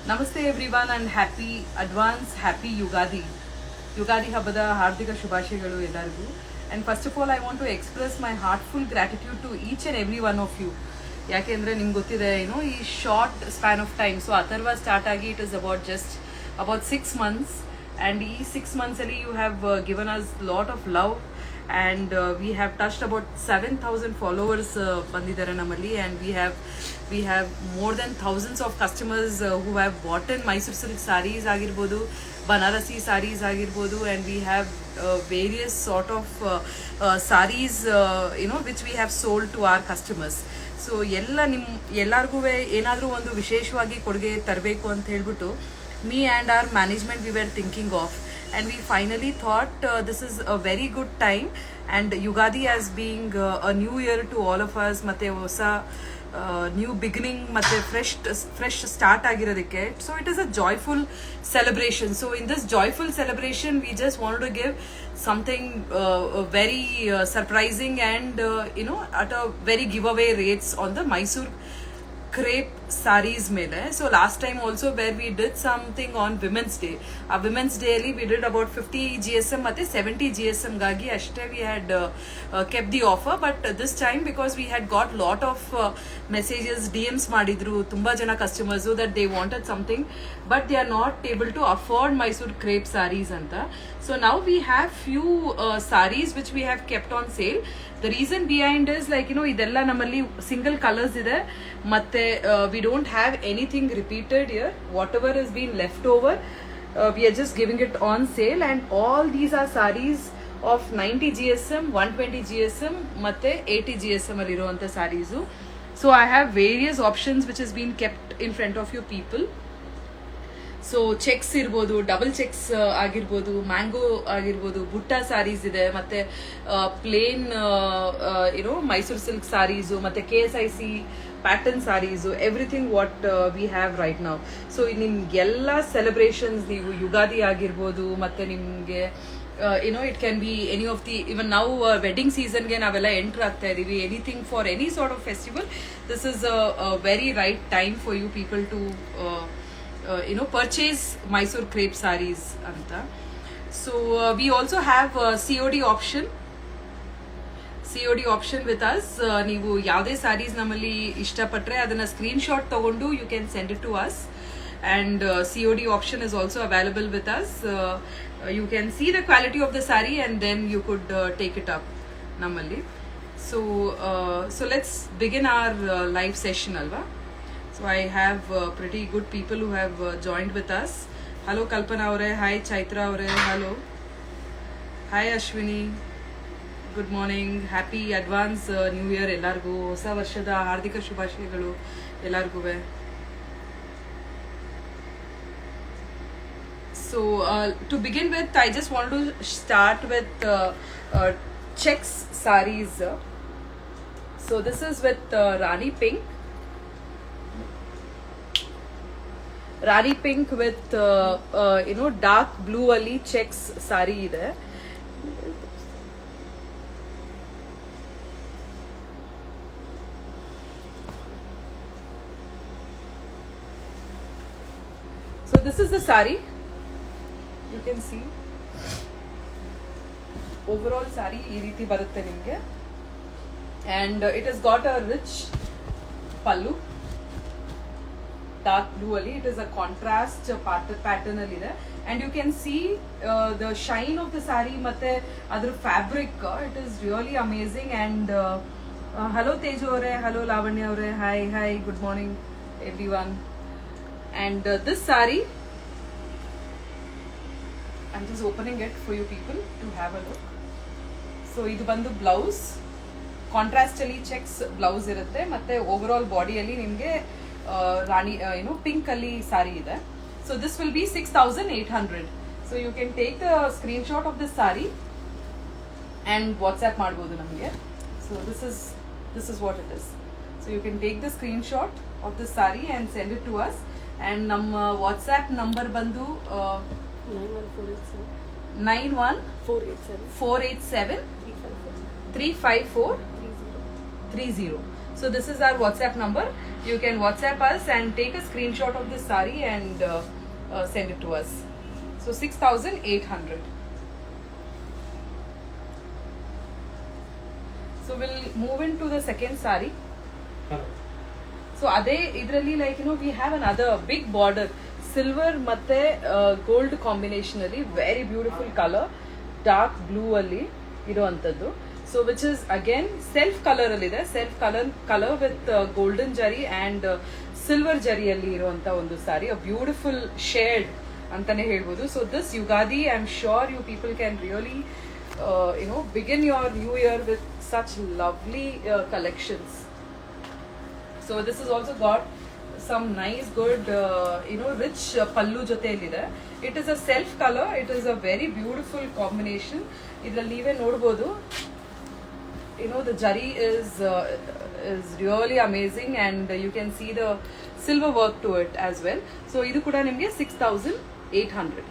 Namaste everyone and happy Yugadi. Yugadi Habbada Hardika Shubhashayagalu Ellargu. And first of all, I want to express my heartful gratitude to each and every one of you. ಯಾಕೆಂದ್ರೆ ನಿಮ್ಗೆ ಗೊತ್ತಿದೆ ಈ short span of time. So Atharva start ಆಗಿ it is about 6 months, and ಈ 6 months ಅಲ್ಲಿ you have given us lot of love, and we have touched about 7,000 followers ಬಂದಿದ್ದಾರೆ ನಮ್ಮಲ್ಲಿ, and we have more than thousands of customers who have bought in Mysore silk sarees ಆಗಿರ್ಬೋದು, Banarasi sarees ಆಗಿರ್ಬೋದು, and we have various sort of sarees which we have sold to our customers. So ಎಲ್ಲರಿಗೂ ಏನಾದರೂ ಒಂದು ವಿಶೇಷವಾಗಿ ಕೊಡುಗೆ ತರಬೇಕು ಅಂತ ಹೇಳ್ಬಿಟ್ಟು me and our management we were thinking of, and we finally thought this is a very good time, and Yugadi as being a new year to all of us, ಮತ್ತೆ ಹೊಸ new beginning, ಮತ್ತೆ fresh start ಆಗಿರೋದಕ್ಕೆ. So it is a joyful celebration. So in this joyful celebration we just wanted to give something very surprising, and at a very giveaway rates on the Mysore crepe sarees mele. So last time also where we did something on Women's Day, Women's Day ali we did about 50 GSM ಮತ್ತೆ 70 GSM gagi ashte we had kept the offer, but this time because we had got lot of messages, DMs madidru tumba jana customers that they wanted something but they are not able to afford Mysore crepe sarees anta. So now we have few sarees which we have kept on sale. The reason behind is ಇದೆಲ್ಲ ನಮ್ಮಲ್ಲಿ single colors ಇದೆ, ಮತ್ತೆ we don't have anything repeated here. Whatever has been left over, we are just giving it on sale, and all these are sarees of 90 GSM, 120 GSM ಮತ್ತೆ 80 GSM ಅಲ್ಲಿ ಇರುವಂತ sarees. So I have various options which has been kept in front of you people. So cheques ಇರ್ಬೋದು, double cheques ಆಗಿರ್ಬೋದು, mango ಆಗಿರ್ಬೋದು, ಬುಟ್ಟ ಸಾರೀಸ್ ಇದೆ, ಮತ್ತೆ plane Mysuru silk saris, ಮತ್ತೆ KSIC pattern saris, everything what we have right now. So ನಿಮ್ಗೆಲ್ಲ celebrations, ನೀವು ಯುಗಾದಿ ಆಗಿರ್ಬೋದು, ಮತ್ತೆ ನಿಮಗೆ it can be any of the, even ನಾವು ವೆಡ್ಡಿಂಗ್ ಸೀಸನ್ಗೆ ನಾವೆಲ್ಲ ಎಂಟರ್ ಆಗ್ತಾ ಇದೀವಿ. Anything for any sort of festival, this is a very right time for you people to purchase Mysore crepe sarees anta. So we also have COD option with us. ನೀವು ಯಾವುದೇ sarees ನಮ್ಮಲ್ಲಿ ಇಷ್ಟಪಟ್ಟರೆ ಅದನ್ನ screenshot ತಗೊಂಡು you can send it to us, and COD option is also available with us. You can see the quality of the saree and then you could take it up ನಮ್ಮಲ್ಲಿ. So let's begin our live session alva. So I have pretty good people who have joined with us. Hello Kalpana avare, hi Chaitra avare, hello, hi Ashwini, good morning, happy advance new year ellargu, hosa varshada hardika shubhashayagalu ellargu. So to begin with, I just want to start with checks sarees. So this is with Rani pink with dark blue ali checks saree ಇದೆ. So this is the saree, you can see overall saree ಈ ರೀತಿ ಬರುತ್ತೆ ನಿಮಗೆ, and it has got a rich pallu, dark blue ali. It is a contrast pattern ali ide, and you can see the shine of the saree ಮತ್ತೆ ಅದರ fabric. It is really amazing. And hello Teju avare, hello Lavanya avare, hi, good morning everyone. And this saree, I'm just opening it for you people to have a look. So ಇದು ಬಂದು blouse, contrast ಅಲ್ಲಿ cheques blouse ಇರುತ್ತೆ, ಮತ್ತೆ over all body ಅಲ್ಲಿ ನಿಮಗೆ ರಾಣಿ pink ಅಲ್ಲಿ ಸಾರಿ ಇದೆ. So this will be 6,800. So you can take the screenshot of this sari and WhatsApp ಮಾಡ್ಬೋದು ನಮಗೆ. So this is what it is. So you can take the screenshot of this sari and send it to us. And ನಮ್ಮ WhatsApp number ಬಂದು 9147 354 30. So this is our WhatsApp number, you can WhatsApp us and take a screenshot of this saree and send it to us. So 6,800. So we'll move into the second saree. So ade idralli, like, you know, we have another big border, silver matte gold combination alli, very beautiful color, dark blue alli iruantaddu. So which is again self color alli ide, self color with golden jari and silver jari alli iruanta ondu saree, a beautiful shade antane helbodu. So this Yugadi, I'm sure you people can really begin your new year with such lovely collections. So this has also got some nice good rich pallu joteyalide. It is a self color, it is a very beautiful combination. Idralli ನೀವೇ ನೋಡಬಹುದು, the jari is really amazing and you can see the silver work to it as well. So idu kuda nimge 6,800.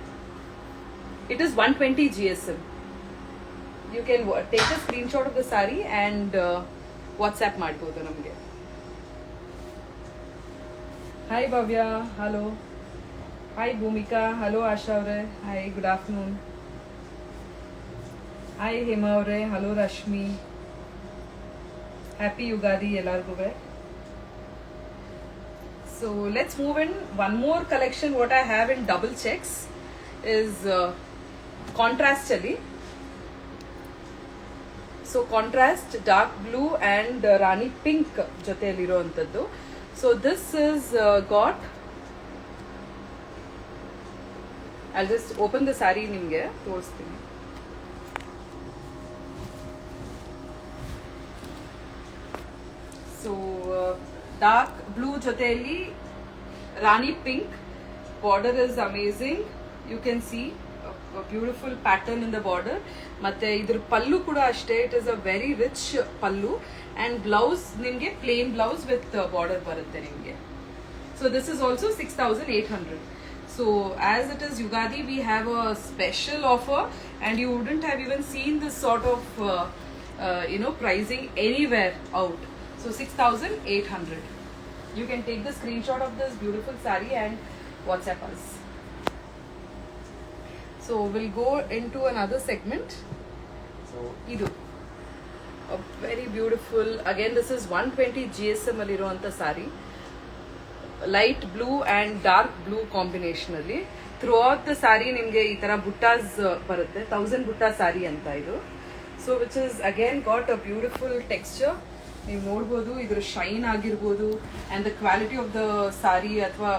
It is 120 GSM. You can take a screenshot of the saree and WhatsApp ಮಾಡಬಹುದು ನಮಗೆ. Hi Bhavya, hello. Hi Bhumika, hello Asha avre. Hi, good afternoon. Hi Hema avre, hello Rashmi. Happy Yugadi ellarguve. So let's move in one more collection. What I have in double checks is contrast chali. So contrast dark blue and Rani pink joteyalli iruantaddu. So this is got, I'll just open the saree nimge ತೋರಿಸ್ತೀನಿ. So dark blue joteyalli Rani pink, border is amazing. You can see a beautiful pattern in the border. Matte idr pallu kuda ashte, it is a very rich pallu, and blouse nimge plain blouse with border barutte nimge. So this is also 6,800. So as it is Yugadi, we have a special offer and you wouldn't have even seen this sort of pricing anywhere out. So 6,800. You can take the screenshot of this beautiful saree and WhatsApp us. So we'll go into another segment. So idu a very beautiful, again this is 120 GSM ಅಲ್ಲಿ ಇರುವಂತ saree, light blue and dark blue combination ಅಲ್ಲಿ. Throughout the saree ನಿಮಗೆ ಈ ತರ ಬುಟ್ಟಾಸ್ ಬರುತ್ತೆ, 1000 ಬುಟ್ಟ saree ಅಂತ ಇದು. So which is again got a beautiful texture. ನೀವು ನೋಡಬಹುದು ಇದರ ಶೈನ್ ಆಗಿರಬಹುದು and the quality of the saree ಅಥವಾ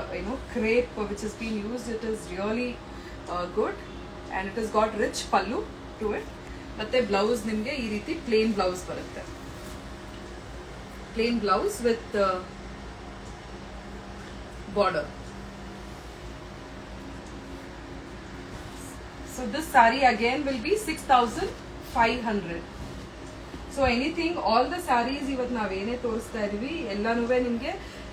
crepe which has been used, it is really good and it has got rich pallu to it. ಮತ್ತೆ blouse ನಿಮಗೆ ಈ ರೀತಿ plane blouse ಬರುತ್ತೆ, plane blouse with border. So this saree again will be 6,500. So anything, all the sarees ivat navene torista idvi ellanuve nimge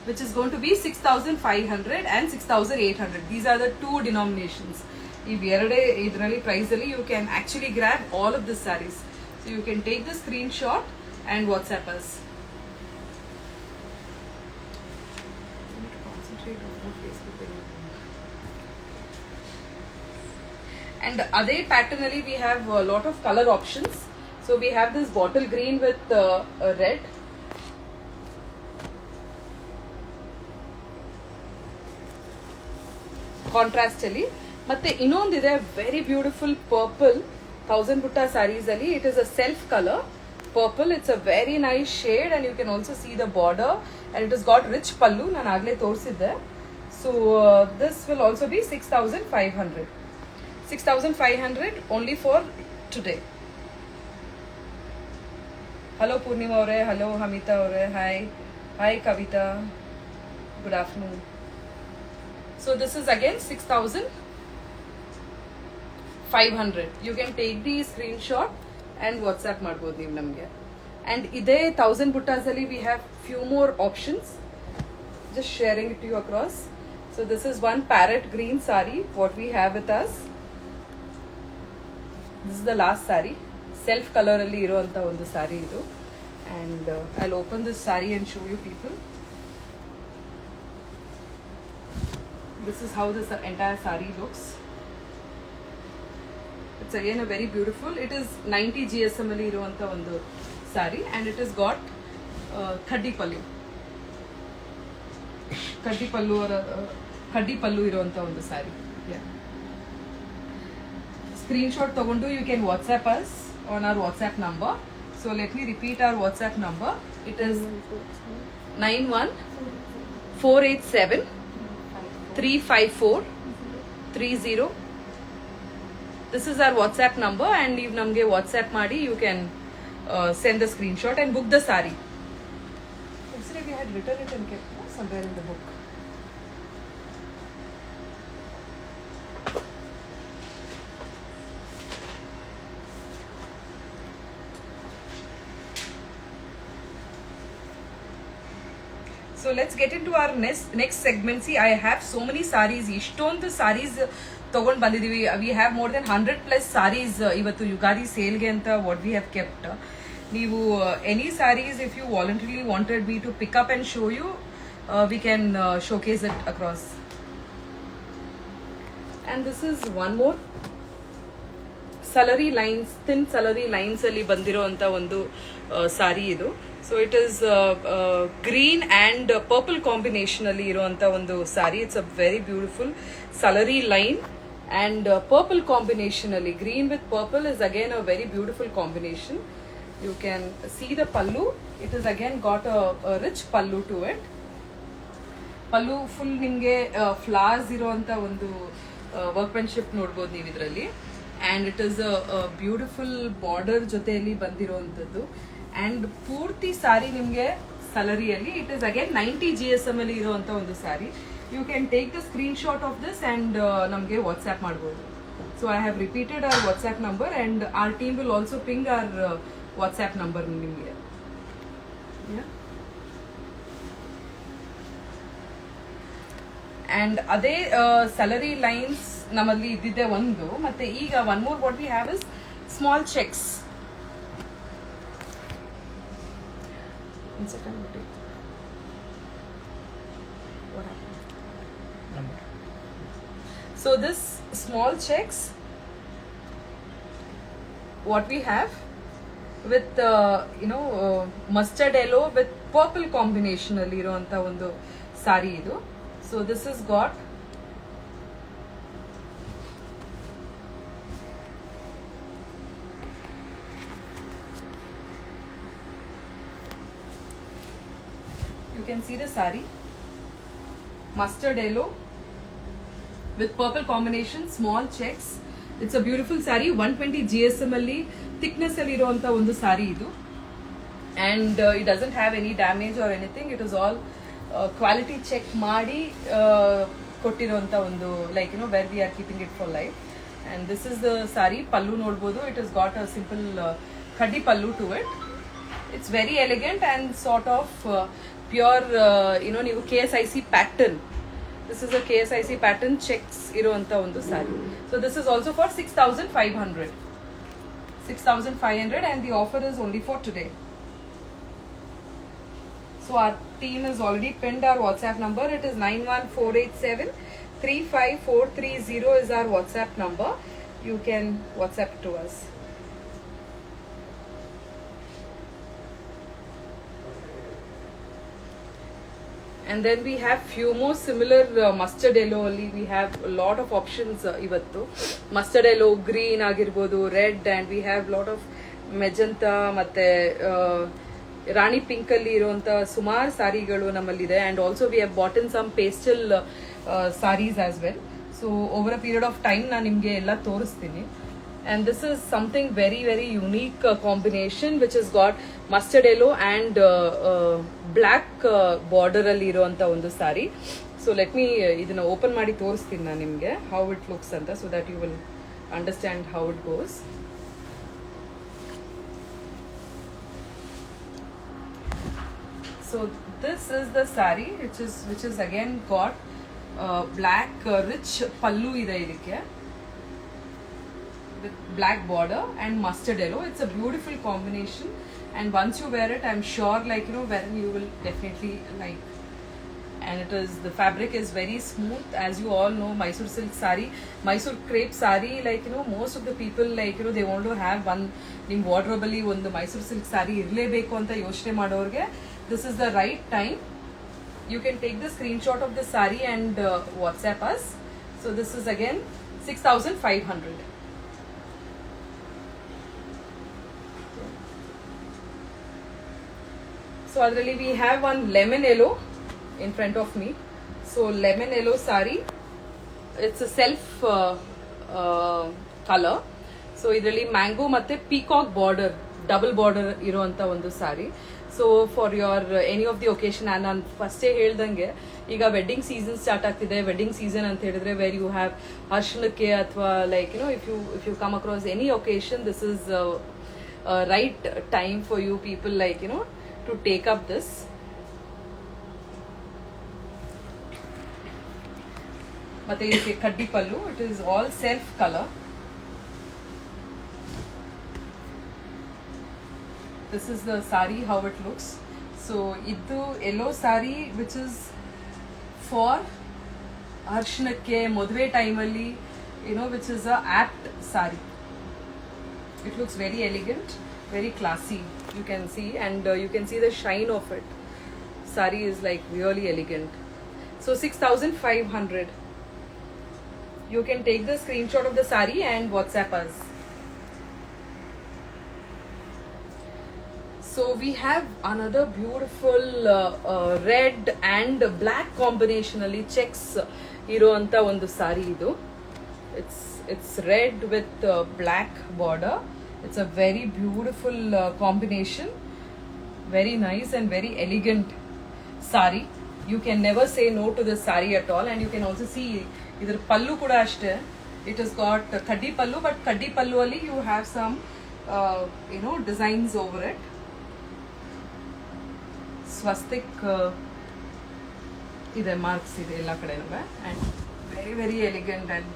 which is going to be 6,500 and 6,800. These are the two denominations. If idralli price alli you can actually grab all of the sarees. So you can take the screenshot and WhatsApp us. And other pattern alli we have a lot of color options. So we have this bottle green with red. Contrast alli. Matte ಇನ್ನೊಂದಿದೆ very beautiful purple 1000 butta sarees alli. It is a self color purple. It's a very nice shade and you can also see the border and it has got rich pallu. ನಾನು ಆಗಲೇ ತೋರಿಸಿದ್ದೆ. So this will also be 6,500. 6,500 only for today. Hello Purnima avre, hello Hamita avre, hi. Hi Kavita. Good afternoon. So this is again 6,500. You can take the screenshot and WhatsApp ಮಾಡಬಹುದು ನೀವು ನಮಗೆ. And ಇದೇ 1000 buttas ಅಲ್ಲಿ we have few more options. Just sharing it to you across. So this is one parrot green saree what we have with us. This is the last saree. Self color alli iruanta ಒಂದು saree ಇದು. And I'll open this saree and show you people. This is how this entire sari looks. It's again a very beautiful. It is 90 GSM ಅಲ್ಲಿ ಇರುವಂತ ಒಂದು sari, and it has got khaddi pallu. Khaddi ಪಲ್ಲು ಇರುವಂತ ಒಂದು sari. Yeah. Screenshot ತಗೊಂಡು you can WhatsApp us on our WhatsApp number. So let me repeat our WhatsApp number. It is 91487 35430. This is our WhatsApp number, and if namge WhatsApp ಮಾಡಿ you can send the screenshot and book the sari. Yesterday we had written it and kept somewhere in the book. So let's get into our next segment. See, I have so many sarees. Ishtondu sarees ತಗೊಂಡು ಬಂದಿದ್ದೀವಿ. We have more than 100+ sarees ಇವತ್ತು ಯುಗಾದಿ ಸೇಲ್ಗೆ ಅಂತ what we have kept. ನೀವು any sarees if you voluntarily wanted me to pick up and show you, we can showcase it across. And this is one more salary lines, thin salary lines ಅಲ್ಲಿ ಬಂದಿರೋಂಥ ಒಂದು ಸಾರಿ ಇದು. So it is green and purple combination ಅಲ್ಲಿ ಇರುವಂತ ಒಂದು ಸಾರಿ. It's a very beautiful salary line and purple combination ಅಲ್ಲಿ. Green with purple is again a very beautiful combination. You can see the pallu. It is again got a rich pallu to it. Pallu full ನಿಮಗೆ flowers ಇರುವಂತ ಒಂದು workmanship ನೋಡ್ಬೋದು ನೀವು ಇದರಲ್ಲಿ. And it is a beautiful border ಜೊತೆಯಲ್ಲಿ ಬಂದಿರುವಂತದ್ದು. And ಪೂರ್ತಿ ಸಾರಿ ನಿಮಗೆ salary-ಯಲ್ಲಿ it is again 90 GSM ಅಲ್ಲಿ ಇರುವಂತ ಒಂದು ಸಾರಿ. You can take the screenshot of this and ನಮಗೆ WhatsApp ಮಾಡಬಹುದು. So I have repeated our WhatsApp number, and our team will also ping our WhatsApp number ನಿಮಗೆ. Yeah. And ಅದೇ salary lines ನಮ್ಮಲ್ಲಿ ಇದ್ದಿದ್ದೆ ಒಂದು. ಮತ್ತೆ ಈಗ one more what we have is small checks. One second, what happened? Number. So this small checks, what we have with mustard yellow with purple combination ಅಲ್ಲಿ ಇರುವಂತ ಒಂದು ಸಾರಿ ಇದು. So this has got you can see the sari, mustard yellow with purple combination, small checks. It's a beautiful sari. 120 GSM ಅಲ್ಲಿ thickness ಅಲ್ಲಿ ಇರುವಂತ ಒಂದು ಸಾರಿ ಇದು. And it doesn't have any damage or anything. It is all quality check ಮಾಡಿ ಕೊಟ್ಟಿರುವಂತ ಒಂದು, like where we are keeping it for life. And this is the sari. Pallu ನೋಡಬಹುದು. It has got a simple khadi pallu to it. It's very elegant and sort of pure ನೀವು KSIC pattern. This is a KSIC pattern checks ಇರುವಂತ ಒಂದು ಸಾರಿ. So this is also for 6,500. 6,500, and the offer is only for today. So our team has already pinned our WhatsApp number. It is 91487 35430 is our WhatsApp number. You can WhatsApp to us. And then we have few more similar mustard yellow only. We have a lot of options ivattu. Mustard yellow, green agirbodu, red, and we have lot of magenta ಮತ್ತೆ ರಾಣಿ pink ಅಲ್ಲಿ ಇರುವಂತ ಸುಮಾರು ಸಾರಿಗಳು ನಮ್ಮಲ್ಲಿದೆ. And also we have bought in some pastel sarees as well. So over a period of time ನಾನು ನಿಮಗೆ ಎಲ್ಲ ತೋರಿಸ್ತೀನಿ. And this is something very very unique combination which has got mustard yellow and black border ಅಲ್ಲಿ ಇರುವಂತ ಒಂದು ಸಾರಿ. So let me ಇದನ್ನ open ಮಾಡಿ ತೋರಿಸ್ತೀನಿ ನಾನು ನಿಮಗೆ how it looks ಅಂತ, so that you will understand how it goes. So this is the sari which is again got black rich pallu ide idikke with black border and mustard yellow. It's a beautiful combination, and once you wear it, I'm sure when you will definitely like. and the fabric is very smooth. As you all know, Mysore silk sari, Mysore crepe sari, like most of the people, like they want to have one nim wardrobe alli ಒಂದು Mysore silk sari ಇರಲೇಬೇಕು ಅಂತ ಯೋಚನೆ ಮಾಡೋರಿಗೆ this is the right time. You can take the screenshot of the sari and WhatsApp us. So this is again 6,500. So already we have one lemon yellow in front of me. So lemon yellow sari, it's a self color. So idರಲ್ಲಿ mango ಮತ್ತೆ peacock border, double border ಇರುವಂತ ಒಂದು ಸಾರಿ. So for your any of the occasion, ನಾನು ಫಸ್ಟೇ ಹೇಳ್ದಂಗೆ ಈಗ wedding season start ಆಗ್ತಿದೆ. Wedding season ಅಂತ ಹೇಳಿದ್ರೆ ವೇರ್ ಯು ಹ್ಯಾವ್ ಅರ್ಶನಕ್ಕೆ ಅಥವಾ like if you come across any occasion, this is right time for you people like to take up this. ಮತ್ತೆ ಇದಕ್ಕೆ ಕಡ್ಡಿ pallu, it is all self colour. This is the sari, how it looks. So idu yellow sari which is for arshanakke modve time alli, which is a apt sari. It looks very elegant, very classy, you can see, and you can see the shine of it. Sari is like really elegant. So 6,500. You can take the screenshot of the sari and WhatsApp us. So we have another beautiful red and black combination alli checks iruanta ಒಂದು ಸಾರಿ ಇದು. It's red with black border. It's a very beautiful combination. Very nice and very elegant sari. You can never say no to this sari at all. And you can also see idar pallu kuda ashte. It has got kaddi pallu, but kaddi pallu alli you have some designs over it. Swastik ಇದೆ, marks ಇದೆ ಎಲ್ಲ ಕಡೆನೂ, and very very elegant and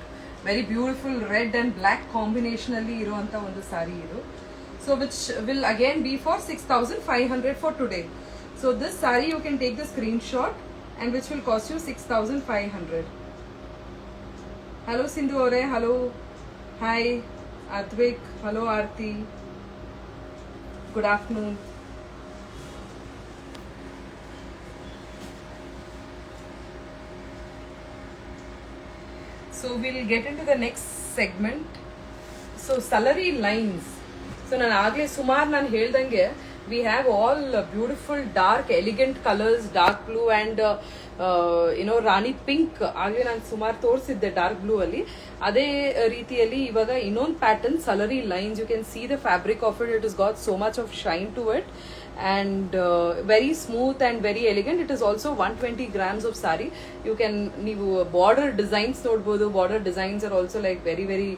very beautiful red and black combination ಅಲ್ಲಿ ಇರುವಂತ ಒಂದು ಸಾರಿ ಇದು. So which will again be for 6,500 for today. So this sari you can take the screenshot and which will cost you 6,500. Hello Sindhu avare, hello, hi Advik, hello Aarti, good afternoon. So we'll get into the next segment. So salary lines. So ನಾನು ಆಗಲೇ ಸುಮಾರು ನಾನು ಹೇಳ್ದಂಗೆ we have all beautiful dark elegant colors, dark blue and Rani pink. ಆಗಲೇ ನಾನು ಸುಮಾರು ತೋರಿಸಿದ್ದೆ dark blue ಅಲ್ಲಿ. ಅದೇ ರೀತಿಯಲ್ಲಿ ಇವಾಗ ಇನ್ನೊಂದು pattern salary lines. You can see the fabric of it. It has got so much of shine to it and very smooth and very elegant. It is also 120 grams of sari. You can ನೀವು border designs ನೋಡಬಹುದು. Border designs are also like very very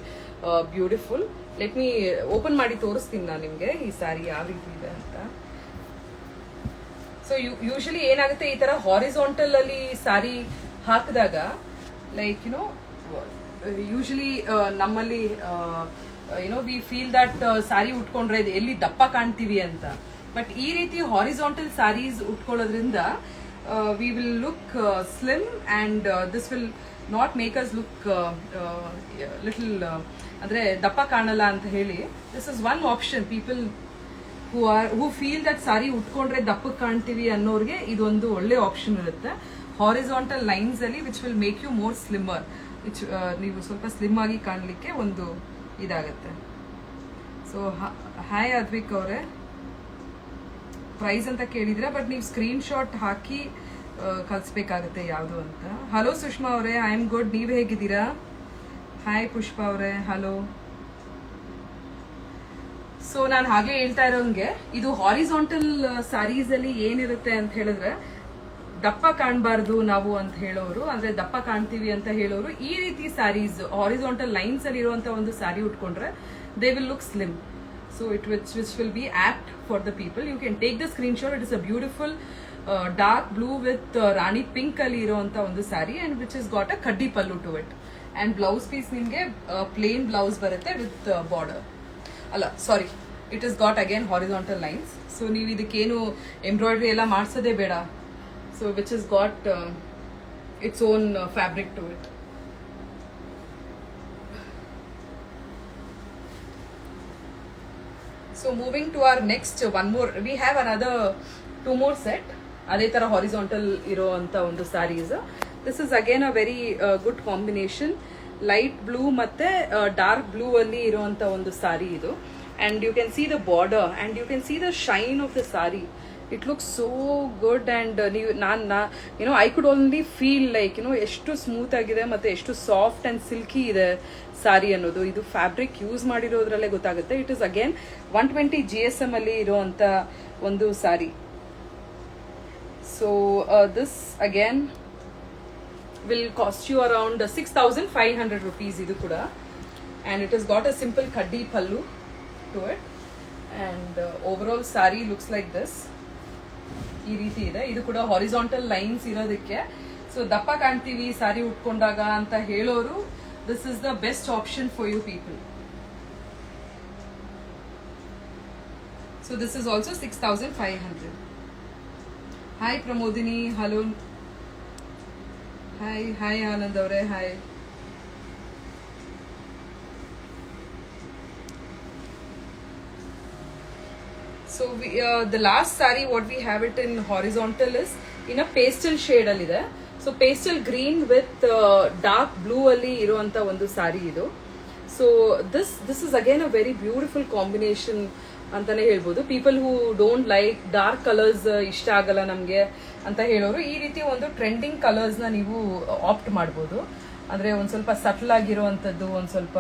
beautiful. Let me open ಮಾಡಿ ತೋರಿಸ್ತೀನಿ ನಾನು ನಿಮಗೆ ಈ ಸಾರಿ ಯಾವ ರೀತಿ ಇದೆ ಅಂತ. ಸೊ ಯೂಶಲಿ ಏನಾಗುತ್ತೆ, ಈ ತರ ಹಾರಿಜಾಂಟಲ್ ಅಲ್ಲಿ ಸಾರಿ ಹಾಕಿದಾಗ ಲೈಕ್ ಯೂಶಲಿ ನಮ್ಮಲ್ಲಿ ವಿ ಫೀಲ್ ದಟ್ ಸಾರಿ ಉಟ್ಕೊಂಡ್ರೆ ಎಲ್ಲಿ ದಪ್ಪ ಕಾಣ್ತೀವಿ ಅಂತ. ಬಟ್ ಈ ರೀತಿ ಹಾರಿಜಾಂಟಲ್ ಸಾರೀಸ್ ಉಟ್ಕೊಳ್ಳೋದ್ರಿಂದ we will look slim and this will not make us look little ಅಂದ್ರೆ ದಪ್ಪ ಕಾಣಲ್ಲ ಅಂತ ಹೇಳಿ. This is one option. People who feel that sari ಉಟ್ಕೊಂಡ್ರೆ ದಪ್ಪಕ್ಕೆ ಕಾಣ್ತೀವಿ ಅನ್ನೋರಿಗೆ ಇದೊಂದು ಒಳ್ಳೆ ಆಪ್ಷನ್ ಇರುತ್ತೆ. ಹಾರಿಜಾಂಟಲ್ ಲೈನ್ಸ್ ಅಲ್ಲಿ which will make you more slimmer, which ನೀವು ಸ್ವಲ್ಪ ಸ್ಲಿಮ್ ಆಗಿ ಕಾಣಲಿಕ್ಕೆ ಒಂದು ಇದಾಗತ್ತೆ. ಸೊ ಹಾಯ್ ಅದ್ವಿಕ್ ಅವರೇ, ಪ್ರೈಸ್ ಅಂತ ಕೇಳಿದ್ರೆ ಬಟ್ ನೀವು ಸ್ಕ್ರೀನ್ ಶಾಟ್ ಹಾಕಿ ಕಳಿಸ್ಬೇಕಾಗತ್ತೆ ಯಾವುದು ಅಂತ. ಹಲೋ ಸುಷ್ಮಾ ಅವರೇ, ಐ ಆಮ್ ಗುಡ್, ನೀವು ಹೇಗಿದ್ದೀರಾ? ಹಾಯ್ ಪುಷ್ಪ ಅವರೇ, ಹಲೋ. ಸೊ ನಾನು ಹಾಗೆ ಹೇಳ್ತಾ ಇರೋಂಗೆ ಇದು ಹಾರಿಜಾಂಟಲ್ ಸಾರೀಸ್ ಅಲ್ಲಿ ಏನಿರುತ್ತೆ ಅಂತ ಹೇಳಿದ್ರೆ ದಪ್ಪ ಕಾಣಬಾರ್ದು ನಾವು ಅಂತ ಹೇಳೋರು, ಅಂದ್ರೆ ದಪ್ಪ ಕಾಣ್ತೀವಿ ಅಂತ ಹೇಳೋರು ಈ ರೀತಿ ಸ್ಯಾರೀಸ್ ಹಾರಿಜಾಂಟಲ್ ಲೈನ್ಸ್ ಅಲ್ಲಿ ಇರುವಂತ ಒಂದು ಸ್ಯಾರಿ ಉಟ್ಕೊಂಡ್ರೆ they will look slim. So which will be apt for the people. You can take the screenshot. It is a beautiful dark blue with Rani pink ali iruanta ondu saree and which has got a kaddi pallu to it. And blouse piece nimge plain blouse barutte with border. Alla sorry, it has got again horizontal lines. So ನೀವು ಇದಕ್ಕೇನು embroidery ಎಲ್ಲ ಮಾಡಿಸೋದೇ ಬೇಡ. So which has got its own fabric to it. So moving to our next one more, we have another two more set. ಅದೇ ತರ horizontal ಇರೋ ಅಂತ ಒಂದು saris. This is again a very good combination. Light blue ಮತ್ತೆ dark blue ಅಲ್ಲಿ ಇರುವಂತ ಒಂದು ಸಾರಿ ಇದು. And you can see the border and you can see the shine of the sari. It looks so good. And ನೀವು ನಾನು I could only feel like ಎಷ್ಟು smooth ಆಗಿದೆ ಮತ್ತೆ ಎಷ್ಟು ಸಾಫ್ಟ್ ಅಂಡ್ ಸಿಲ್ಕಿ ಇದೆ ಸಾರಿ ಅನ್ನೋದು. ಇದು ಫ್ಯಾಬ್ರಿಕ್ ಯೂಸ್ ಮಾಡಿರೋದ್ರಲ್ಲೇ ಗೊತ್ತಾಗುತ್ತೆ. ಇಟ್ ಇಸ್ ಅಗೇನ್ 120 GSM ಅಲ್ಲಿ ಇರುವಂತ ಒಂದು ಸಾರಿ. So this again will cost you around 6,500 rupees idu kuda, and it has got a simple kaddi pallu to it, and overall saree looks like this. Ee reeti ide. Idu kuda horizontal lines irodikke, so dappa kaantivi saree utkondaga anta heloru, this is the best option for you people. So this is also 6,500. Hi Pramodini, hello. Hi Anand avare, hi. So we, the last saree what we have it in horizontal is in a pastel shade alli ide. So pastel green with dark blue alli iruanta ಒಂದು saree ಇದು. So this is again a very beautiful combination ಅಂತಾನೆ ಹೇಳ್ಬೋದು. People who don't like dark colours ಇಷ್ಟ ಆಗಲ್ಲ ನಮಗೆ ಅಂತ ಹೇಳೋರು ಈ ರೀತಿ ಒಂದು ಟ್ರೆಂಡಿಂಗ್ ಕಲರ್ಸ್ನ ನೀವು ಆಪ್ಟ್ ಮಾಡ್ಬೋದು. ಅಂದರೆ ಒಂದು ಸ್ವಲ್ಪ ಸಟ್ಲ್ ಆಗಿರುವಂಥದ್ದು, ಒಂದು ಸ್ವಲ್ಪ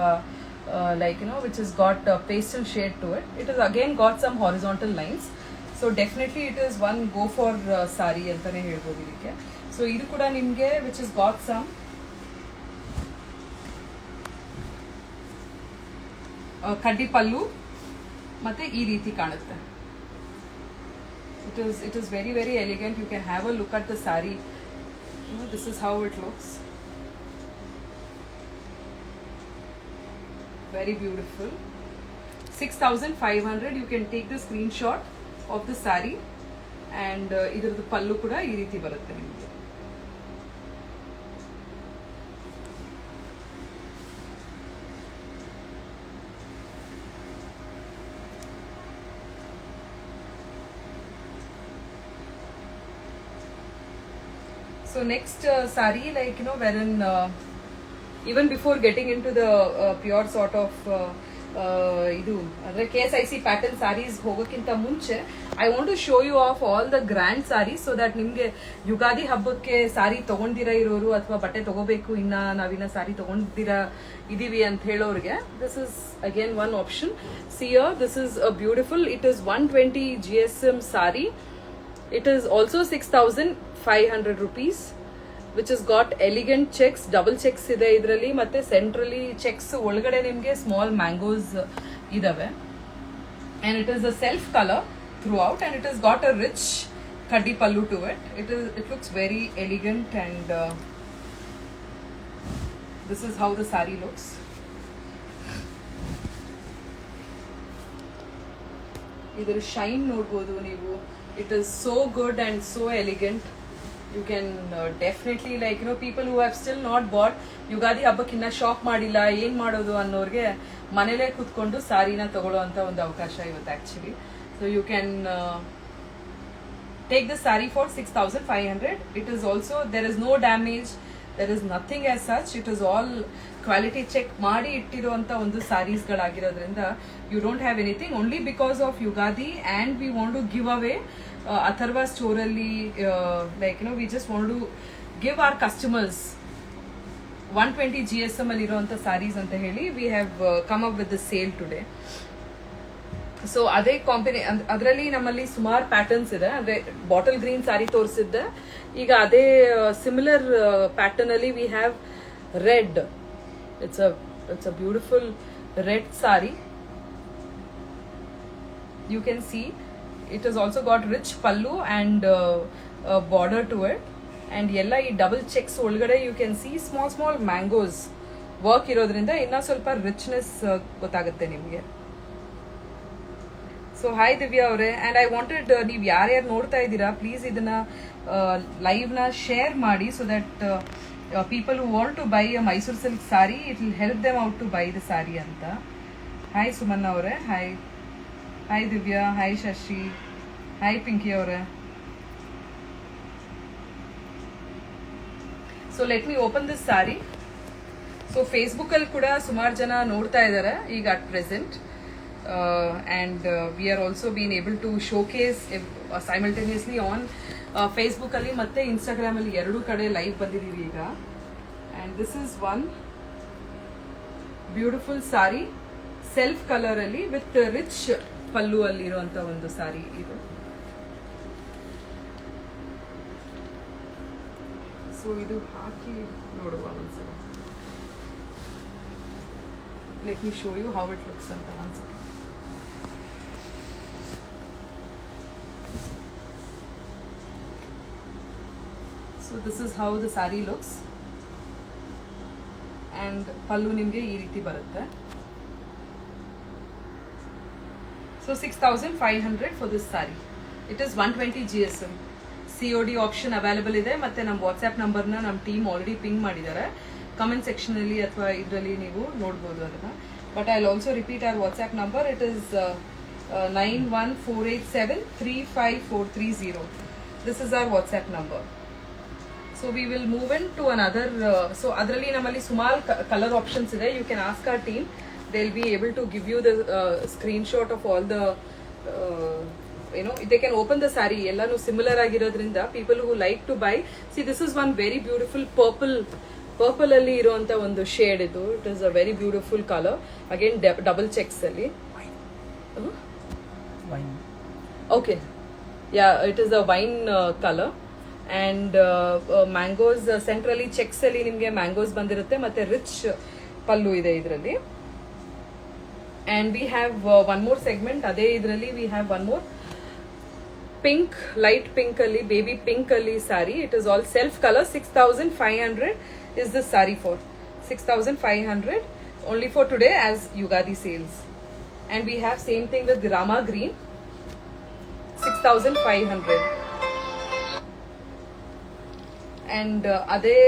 like which is got pastel shade to it. It is again got some horizontal lines. So definitely it is one go for sari ಅಂತಾನೆ ಹೇಳ್ಬೋದು ಇದಕ್ಕೆ. ಸೊ ಇದು ಕೂಡ ನಿಮಗೆ ವಿಚ್ ಇಸ್ ಗಾಟ್ ಸಮ್ ಕಡ್ಡಿ ಪಲ್ಲು ಮತ್ತೆ ಈ ರೀತಿ ಕಾಣುತ್ತೆ. It is very very elegant. You can have a look at the sari. This is how it looks. Very beautiful. 6,500. You can take the screen shot of the sari and ಇದ್ರದ್ದು ಪಲ್ಲು ಕೂಡ ಈ ರೀತಿ ಬರುತ್ತೆ ನಿಮಗೆ. So next saree, like wherein even before getting into the pure sort of idu andre KSIC pattern sarees hogokinta munche, I want to show you off all the grand sarees so that nimge Ugadi ಹಬ್ಬಕ್ಕೆ ಸಾರಿ ತಗೊಂಡಿರ ಇರೋರು ಅಥವಾ ಬಟ್ಟೆ ತಗೋಬೇಕು ಇನ್ನ ನಾವಿನ್ನ ಸಾರಿ ತಗೊಂಡಿರ ಇದೀವಿ ಅಂತ ಹೇಳೋರಿಗೆ this is again one option. See here, this is a beautiful, it is 120 GSM saree. It is also 6,500 rupees, which has got elegant checks, double checks ide idralli, matte centrally checks olgade nimge small mangoes idave, and it is a self color throughout, and it has got a rich kaddi pallu to it. It looks very elegant, and this is how the saree looks. Idar shine nodbodu neevu. It is so good and so elegant. You can definitely, like people who have still not bought, ಯುಗಾದಿ ಹಬ್ಬಕ್ಕಿನ್ನ shop ಮಾಡಿಲ್ಲ, ಏನ್ ಮಾಡೋದು ಅನ್ನೋರ್ಗೆ ಮನೇಲೆ ಕೂತ್ಕೊಂಡು ಸಾರಿನ ತಗೊಳ್ಳೋಂತ ಒಂದು ಅವಕಾಶ ಇವತ್ತು actually. So you can take the sari for 6,500. It is also, there is no damage, there is nothing as such. It is all quality check ಮಾಡಿ ಇಟ್ಟಿರುವಂತ ಒಂದು ಸಾರೀಸ್ ಗಳಾಗಿರೋದ್ರಿಂದ you don't have anything. Only because of Ugadi and we want to give away Atharva store ಅಲ್ಲಿ like we just want to give our customers 120 GSM ಅಲ್ಲಿ ಇರುವಂತ ಸಾರೀಸ್ ಅಂತ ಹೇಳಿ we have come up with the sale today. So ಅದೇ ಅದರಲ್ಲಿ ನಮ್ಮಲ್ಲಿ ಸುಮಾರು patterns ಇದೆ. ಅಂದ್ರೆ ಬಾಟಲ್ ಗ್ರೀನ್ ಸಾರಿ ತೋರಿಸಿದ್ದೆ, ಈಗ ಅದೇ ಸಿಮಿಲರ್ ಪ್ಯಾಟರ್ನ್ ಅಲ್ಲಿ we have read. It's a beautiful red saree. You can see it has also got rich pallu and a border to it, and yella ee double checks olgade you can see small mangoes work irodrinda inna ಸ್ವಲ್ಪ richness gotagutte nimge. So hi Divya ಅವರೇ. And I wanted ನೀವು ಯಾರ್ಯಾರು ನೋಡ್ತಾ ಇದ್ದೀರಾ please ಇದನ್ನ ಲೈವ್ನ share ಮಾಡಿ so that people who want to buy a Mysore silk sari it will help them out to buy the sari ಅಂತ. ಹಾಯ್ ಸುಮನ್ ಅವರೇ, hi. Hi Divya, hi Shashi, hi Pinky ಅವರೇ. So let me open this sorry. So ಫೇಸ್ಬುಕ್ಕಲ್ಲಿ ಕೂಡ ಸುಮಾರು ಜನ ನೋಡ್ತಾ ಇದ್ದಾರೆ ಈಗ at present. And we are also being able to showcase simultaneously on Facebook ಅಲ್ಲಿ ಮತ್ತೆ Instagram ಅಲ್ಲಿ ಎರಡೂ ಕಡೆ ಲೈವ್ ಬಂದಿದ್ದೀವಿ ಈಗ. And this is one beautiful saree self color ಅಲ್ಲಿ with rich ಪಲ್ಲು ಅಲ್ಲಿ ಇರುವಂತ ಒಂದು ಸಾರಿ ಇದು. ಸೊ ಇದು ಹಾಕಿ ನೋಡುವ ಒಂದ್ಸಲ. Let me show you how it looks ಅಂತ ಒಂದ್ಸಲ. So this is how the saree looks and pallu nimge ee reeti barutte. So 6500 for this saree. It is 120 GSM. COD option available ide matte nam WhatsApp number na nam team already ping madidare. Comment section alli athwa idralli neevu nodbodu adana. But I'll also repeat our WhatsApp number. It is 9148735430. This is our WhatsApp number. So we will move into another. So adralli namalli sumal color options ide. You can ask our team. They'll be able to give you the screenshot of all the. They can open the saree. Ellanu similar agirodrinda people who like to buy. See, this is one very beautiful purple alli iruanta ಒಂದು shade idu. It is a very beautiful color. Again double checks alli. Wine. Okay. Yeah, it is a wine color. And mangoes centrally checks ಅಲ್ಲಿ ನಿಮಗೆ mangoes ಬಂದಿರುತ್ತೆ ಮತ್ತೆ rich pallu ಇದೆ ಇದರಲ್ಲಿ. And we have one more segment ಅದೇ ಇದರಲ್ಲಿ we have one more pink, light pink ಅಲ್ಲಿ, baby pink ಅಲ್ಲಿ sari. It is all self colour. 6500 is this sari for 6500 only for today as Ugadi sales. And we have same thing with Rama green 6500. And ಅದೇ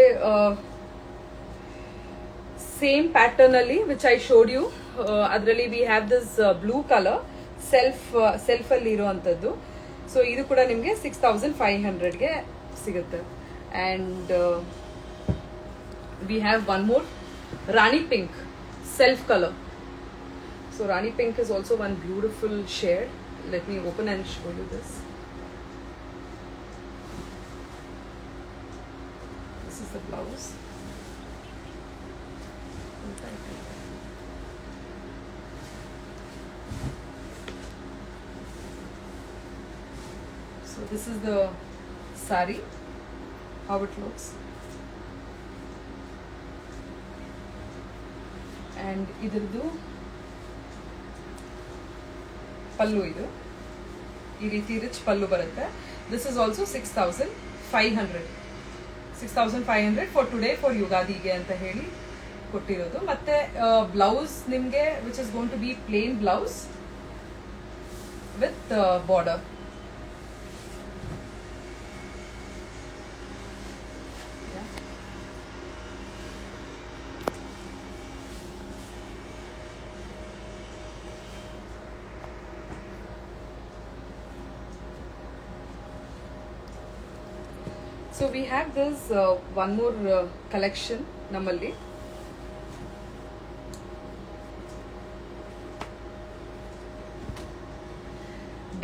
same pattern ಅಲ್ಲಿ which I showed you ಅದರಲ್ಲಿ we have this blue colour self ಅಲ್ಲಿ ಇರುವಂತದ್ದು. So ಇದು ಕೂಡ ನಿಮಗೆ 6500ಗೆ ಸಿಗುತ್ತೆ. And we have one more rani pink self colour. So rani pink is also one beautiful shade. Let me open and show you this. The blouse. So this is the sari, how it looks. And idradu pallu idu ee reeti rich pallu barutte. This is also 6500 for today for ಯುಗಾದಿಗೆ ಅಂತ ಹೇಳಿ ಕೊಟ್ಟಿರೋದು. ಮತ್ತೆ blouse ನಿಮಗೆ which is going to be plain blouse with border. So we have this one more collection namalli.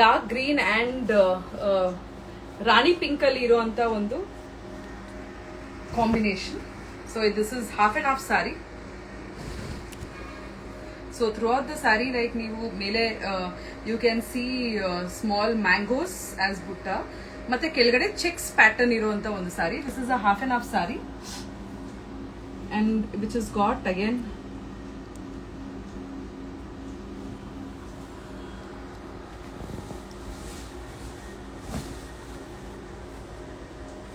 Dark green and Rani pink alli iruanta ಒಂದು combination. So this is half and half saree. So throughout the saree, like ನೀವು ಮೇಲೆ you can see small mangoes as butta. ಮತ್ತೆ ಕೆಳಗಡೆ cheques pattern ಇರುವಂತ ಒಂದು sari. This is a half and half sari and which is got again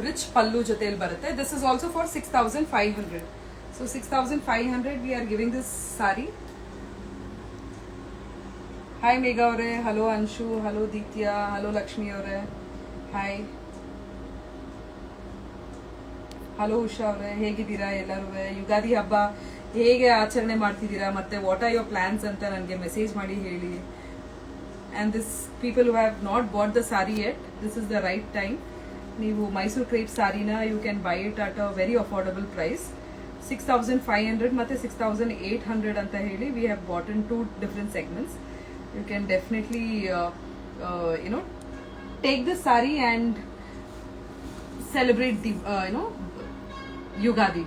rich pallu ಜೊತೆಯಲ್ಲಿ ಬರುತ್ತೆ. This is also for 6500. So 6500 we are giving this sari. Hi Megha ಅವರೇ, hello Anshu, hello Ditya, hello Lakshmi ಅವರೇ, hi. Hello Usha ಅವರೇ, ಹೇಗಿದ್ದೀರಾ ಎಲ್ಲರೂ? ಯುಗಾದಿ ಹಬ್ಬ ಹೇಗೆ ಆಚರಣೆ ಮಾಡ್ತಿದ್ದೀರಾ, ಮತ್ತೆ ವಾಟ್ ಆರ್ ಯೋರ್ ಪ್ಲಾನ್ಸ್ ಅಂತ ನನಗೆ ಮೆಸೇಜ್ ಮಾಡಿ ಹೇಳಿ. And this people who have not bought the sari yet, this is the right time. ನೀವು ಮೈಸೂರು ಕ್ರೇಪ್ ಸಾರಿನ you can buy it at a very affordable price. 6500 ಮತ್ತು 6800 ಅಂತ ಹೇಳಿ we have bought in 2 different segments. You can definitely take this sari and celebrate the Yugadi.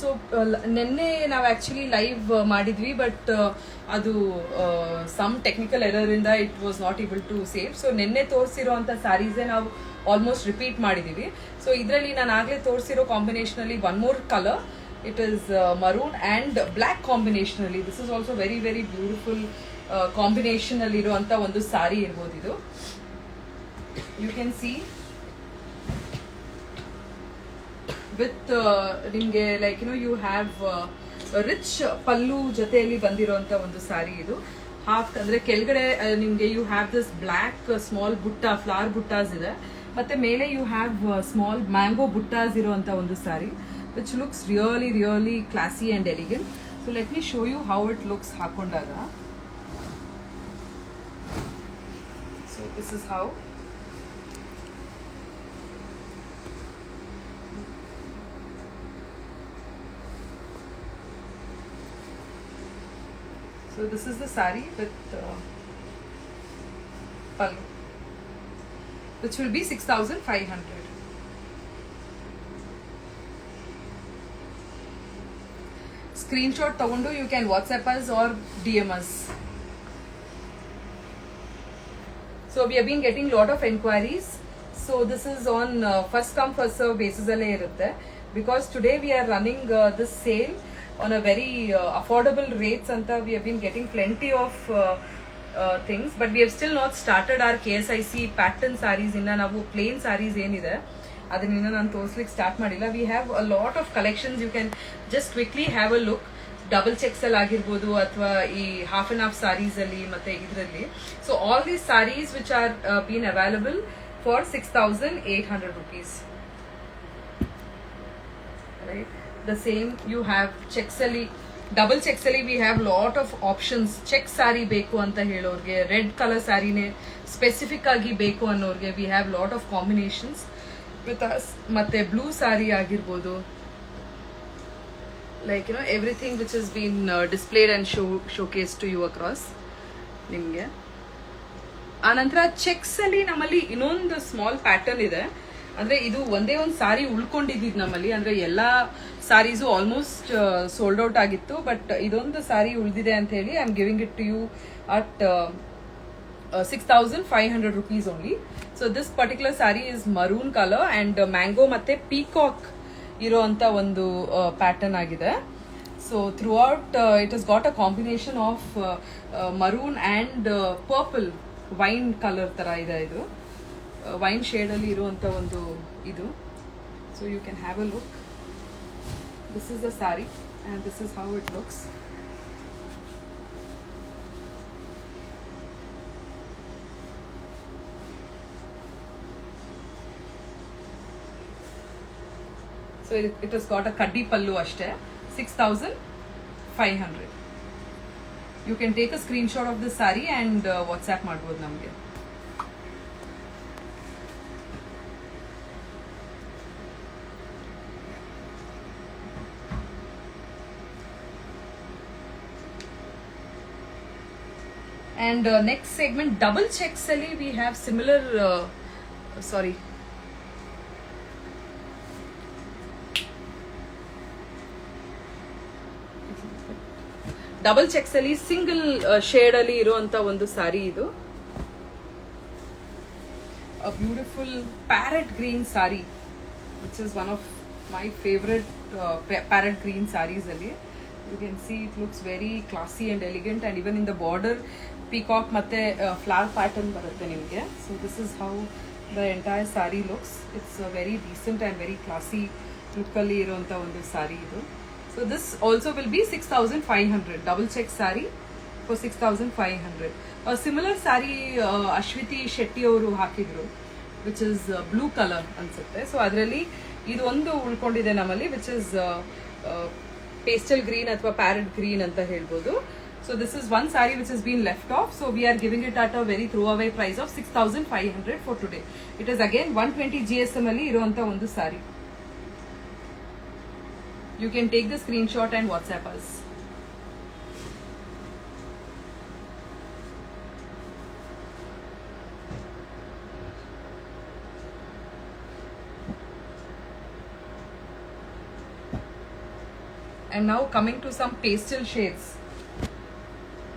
So ನಿನ್ನೆ ನಾವು actually live ಮಾಡಿದ್ವಿ, but ಅದು some technical error ಇಂದ it was not able to save. So ನಿನ್ನೆ ತೋರಿಸಿರೋ ಅಂಥ ಸ್ಯಾರೀಸೇ ನಾವು ಆಲ್ಮೋಸ್ಟ್ ರಿಪೀಟ್ ಮಾಡಿದ್ದೀವಿ. ಸೊ ಇದರಲ್ಲಿ ನಾನು ಆಗಲೇ ತೋರಿಸಿರೋ ಕಾಂಬಿನೇಷನಲ್ಲಿ one more colour, it is maroon and black ಕಾಂಬಿನೇಷನಲ್ಲಿ. This is also very very beautiful ಕಾಂಬಿನೇಷನಲ್ಲಿರುವಂಥ ಒಂದು ಸಾರಿ ಇರ್ಬೋದು ಇದು. ಯು ಕ್ಯಾನ್ ಸಿ ವಿತ್ ನಿಮಗೆ like you have rich pallu ಜೊತೆಯಲ್ಲಿ ಬಂದಿರೋಂಥ ಒಂದು ಸಾರಿ ಇದು. ಹಾಫ್ ಅಂದರೆ ಕೆಳಗಡೆ ನಿಮಗೆ you have this black small butta, flower buttas ಇದೆ, ಮತ್ತೆ ಮೇಲೆ you have small mango buttas ಇರುವಂಥ ಒಂದು ಸಾರಿ which looks really really classy and elegant. So let me show you how it looks ಹಾಕೊಂಡಾಗ. So this is how. So this is the sari with pallu, which will be 6500. Screenshot tagondo you can WhatsApp us or DM us. So we have been getting lot of enquiries. So this is on first come first serve basis alle irutte, because today we are running this sale on a very affordable rates anta. We have been getting plenty of things, but we have still not started our KSIC pattern sarees. Inna navu plain sarees enide adನ್ನ ಇನ್ನ ನಾನು ತೋರಿಸ್ಲಿಕ್ಕೆ start ಮಾಡಿಲ್ಲ. We have a lot of collections, you can just quickly have a look. Double checks ಅಲ್ಲಿ ಆಗಿರ್ಬೋದು, ಅಥವಾ ಈ half and half saris ಅಲ್ಲಿ, ಮತ್ತೆ ಇದರಲ್ಲಿ. So all these saris which are been available for 6800 rupees. Right? The same you have checks ali, double checks ali we have lot of options. Check saree beku anta helorge, red color saree ne specific agi beku annorge we have lot of combinations with us. Matte blue saree agirbodu, like everything which has been displayed and showcased to you across nimge. ಆನಂತರ cheques ಅಲ್ಲಿ ನಮ್ಮಲ್ಲಿ ಇನ್ನೊಂದು small pattern ಇದೆ. ಅಂದ್ರೆ ಇದು ಒಂದೇ ಒಂದು ಸಾರಿ ಉಳ್ಕೊಂಡಿದ್ದು ನಮ್ಮಲ್ಲಿ, ಅಂದ್ರೆ ಎಲ್ಲಾ ಸಾರೀಸು ಆಲ್ಮೋಸ್ಟ್ ಸೋಲ್ಡ್ ಔಟ್ ಆಗಿತ್ತು, ಬಟ್ ಇದೊಂದು ಸಾರಿ ಉಳಿದಿದೆ ಅಂತ ಹೇಳಿ I am giving it to you at 6500 rupees only. So this particular sari is maroon colour and mango ಮತ್ತೆ ಪೀಕಾಕ್ ಇರೋಂತ ಒಂದು ಪ್ಯಾಟರ್ನ್ ಆಗಿದೆ. So throughout it has got a combination of maroon and purple wine colour ತರ ಇದೆ. ಇದು wine shade ಅಲ್ಲಿ ಇರುವಂತ ಒಂದು ಇದು. So you can have a look. This is the sorry and this is how it looks. So it has got a kaddi pallu ashte, 6500. You can take a screenshot of this saree and WhatsApp ಮಾಡ್ಬೋದು ನಮಗೆ. And next segment, double checks ali we have similar sorry, double checks ಅಲ್ಲಿ single shade ಅಲ್ಲಿ ಇರುವಂತ ಒಂದು ಸಾರಿ ಇದು. A beautiful parrot green sorry which is one of my favourite parrot green saris ಅಲ್ಲಿ. You can see it looks very classy and elegant and even in the border peacock ಮತ್ತೆ flower pattern ಬರುತ್ತೆ ನಿಮಗೆ. So this is how the entire sorry looks. It's very decent and very classy ಲುಕ್ಕಲ್ಲಿ ಇರುವಂಥ ಒಂದು ಸಾರಿ ಇದು. So this also will be 6500 double check saree for 6500. Similar saree Ashwithi Shetty ಅವರು ಹಾಕಿದ್ರು, which is blue colour ಅನ್ಸುತ್ತೆ. ಸೊ ಅದರಲ್ಲಿ ಇದು ಒಂದು ಉಳ್ಕೊಂಡಿದೆ ನಮ್ಮಲ್ಲಿ, ವಿಚ್ ಇಸ್ ಪೇಸ್ಟಲ್ ಗ್ರೀನ್ ಅಥವಾ ಪ್ಯಾರೆಟ್ ಗ್ರೀನ್ ಅಂತ ಹೇಳ್ಬೋದು. So this is one saree which has been left off. So we are giving it at a very throwaway price of 6500 for today. It is again 120 GSM ಅಲ್ಲಿ ಇರುವಂತ ಒಂದು saree. You can take the screenshot and WhatsApp us. And now coming to some pastel shades.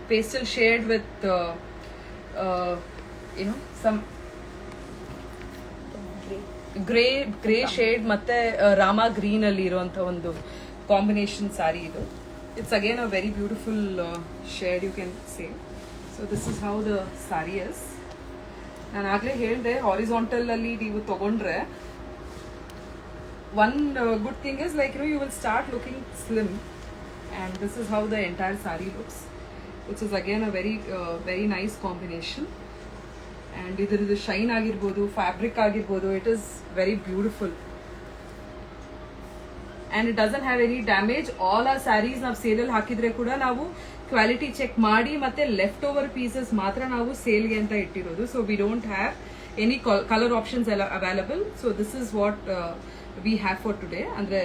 Pastel shade with some grey shade ಮತ್ತೆ rama green ಅಲ್ಲಿ ಇರುವಂತ ಒಂದು combination sari ಇದು. It's again a very beautiful shade, you can say. So this is how the sari is. ನಾನು ಆಗ್ಲೇ ಹೇಳಿದೆ, horizontal ಅಲ್ಲಿ ನೀವು ತಗೊಂಡ್ರೆ one good thing is, like, you will start looking slim, and this is how the entire saree looks, which is again a very nice combination. And idradu shine agirbodu, fabric agirbodu, it is very beautiful, and it doesn't have any damage. All our sarees ನಾವು sale ಅಲ್ಲಿ ಹಾಕಿದ್ರೆ ಕೂಡ ನಾವು quality check ಮಾಡಿ ಮತ್ತೆ left over pieces ಮಾತ್ರ ನಾವು ಸೇಲ್ಗೆ ಅಂತ ಇಟ್ಟಿರೋದು. So we don't have any colour options available. So this is what we have for today. Andre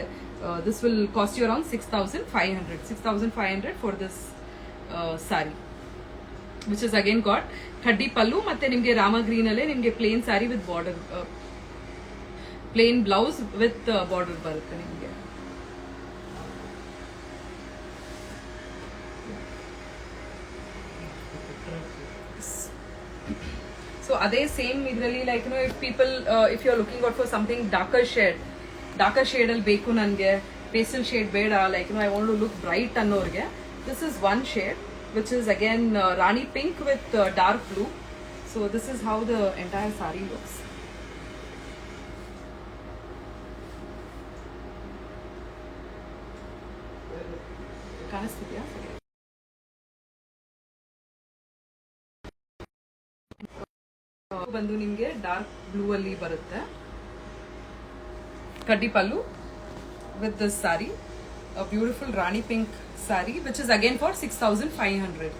this will cost you around 6500 for this saree, which is again got khaddi pallu matte nimge rama green alle nimge plain saree with border, plain blouse with border barutte nimge. So ade same idralli, like, if people if you are looking out for something darker shade ಅಲ್ಲಿ ಬೇಕು ನನಗೆ, pastel shade ಬೇಡ, like I want to look bright ಅನ್ನೋರಿಗೆ, this is one shade which is again rani pink with dark blue. So this is how the entire sorry looks. ಕಾಣಿಸ್ತಿದ್ಯಾ? ಬಂದು ನಿಮ್ಗೆ dark blue ಅಲ್ಲಿ ಬರುತ್ತೆ. Kaddi pallu with this saree, a beautiful Rani pink saree, which is again for 6500.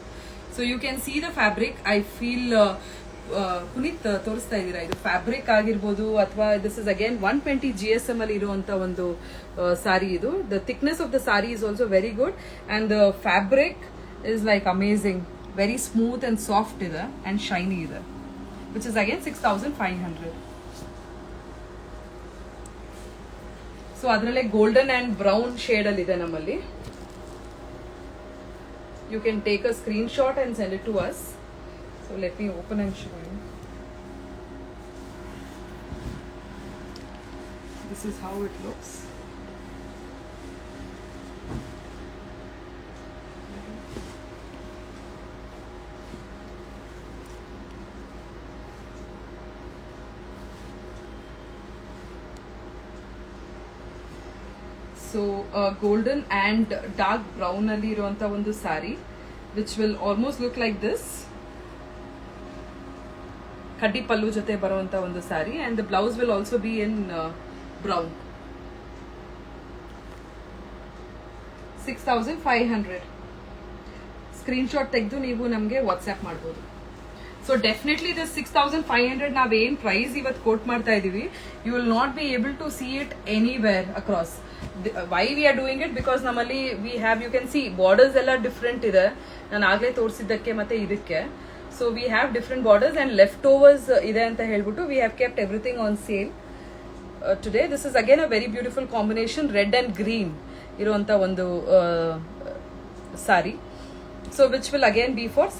So you can see the fabric. I feel Punit ತೋರಿಸ್ತಾ ಇದ್ದೀರಾ, ಇದು fabric ಆಗಿರ್ಬೋದು ಅಥವಾ ದಿಸ್ ಇಸ್ ಅಗೇನ್ 120 GSM ಅಲ್ಲಿ ಇರುವಂತ ಒಂದು ಸಾರಿ ಇದು. The thickness of the sari is also very good, and the fabric is like amazing, very smooth and soft ಇದೆ ಅಂಡ್ ಶೈನಿ ಇದೆ, ವಿಚ್ ಇಸ್ ಅಗೇನ್ 6500. ಸೊ ಅದರಲ್ಲೇ ಗೋಲ್ಡನ್ ಅಂಡ್ ಬ್ರೌನ್ ಶೇಡ್ ಅಲ್ಲಿ ಇದೆ ನಮ್ಮಲ್ಲಿ. You can take a screen shot and send it to us. So let me open and show you. This is how it looks. So golden and dark brown ಅಲ್ಲಿ ಇರುವಂತ ಒಂದು ಸಾರಿ, which will almost look like this. ಕಡ್ಡಿ ಪಲ್ಲು ಜೊತೆ ಬರುವಂತ ಒಂದು saree, and the blouse will also be in brown. 6500. Screenshot ತೆಗೆದು ನೀವು ನಮಗೆ ವಾಟ್ಸ್ಆಪ್ ಮಾಡಬಹುದು. ಸೊ ಡೆಫಿನೆಟ್ಲಿ ದಿಸ್ 6500 ನಾವೇನ್ ಪ್ರೈಸ್ ಇವತ್ತು ಕೋಟ್ ಮಾಡ್ತಾ ಇದೀವಿ, you will not be able to see it anywhere across. Why we are doing it because ನಮ್ಮಲ್ಲಿ we have, you can see borders ಎಲ್ಲ ಡಿಫ್ರೆಂಟ್ ಇದೆ, ನಾನು ಆಗ್ಲೇ ತೋರಿಸಿದ್ದಕ್ಕೆ ಮತ್ತೆ ಇದಕ್ಕೆ. So we have different borders and leftovers ಇದೆ ಅಂತ ಹೇಳ್ಬಿಟ್ಟು we have kept everything on sale today. This is again a very beautiful combination, red and green ಇರುವಂತ ಒಂದು ಸಾರಿ. So which will again B for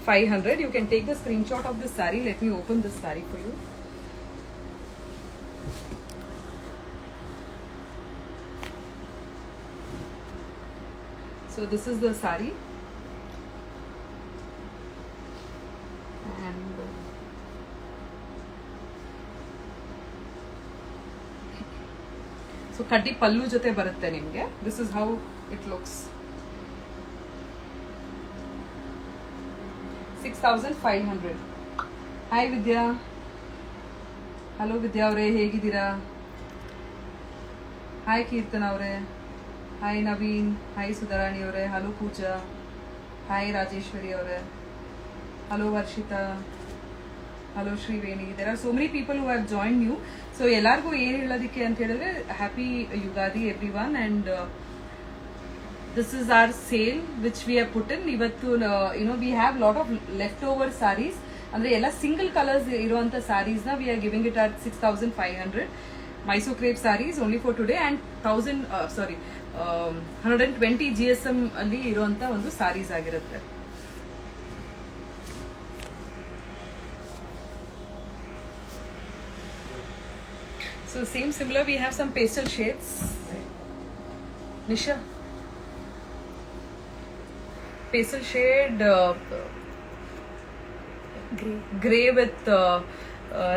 6500. You can take the screenshot of this saree. Let me open this saree for you. So this is the saree, and so ಕಡ್ಡಿ ಪಲ್ಲು ಜೊತೆ ಬರುತ್ತೆ ನಿಮಗೆ. This is how it looks. 6500. Hi Vidya. Hello Vidya ಅವರೇ, ಹೇಗಿದ್ದೀರಾ? Hi ಕೀರ್ತನ ಅವರೇ, hi Naveen, hi Sudharani ಅವರೇ, hello ಪೂಜಾ, hi Rajeshwari ಅವರೇ, hello Varshitha, hello Shriveni. There are so many people who have join new. So ಎಲ್ಲರಿಗೂ ಏನು ಹೇಳೋದಕ್ಕೆ ಅಂತ ಹೇಳಿದ್ರೆ, happy Ugadi everyone. And this is our sale which we have put in. Ivattu we have lot of leftover sarees, andre ella single colors iruanta sarees na we are giving it at 6500. Mysore crepe sarees only for today, and 120 GSM alli iruanta ondu sarees agirutte. So same similar, we have some pastel shades. Nisha, pastel shade gray with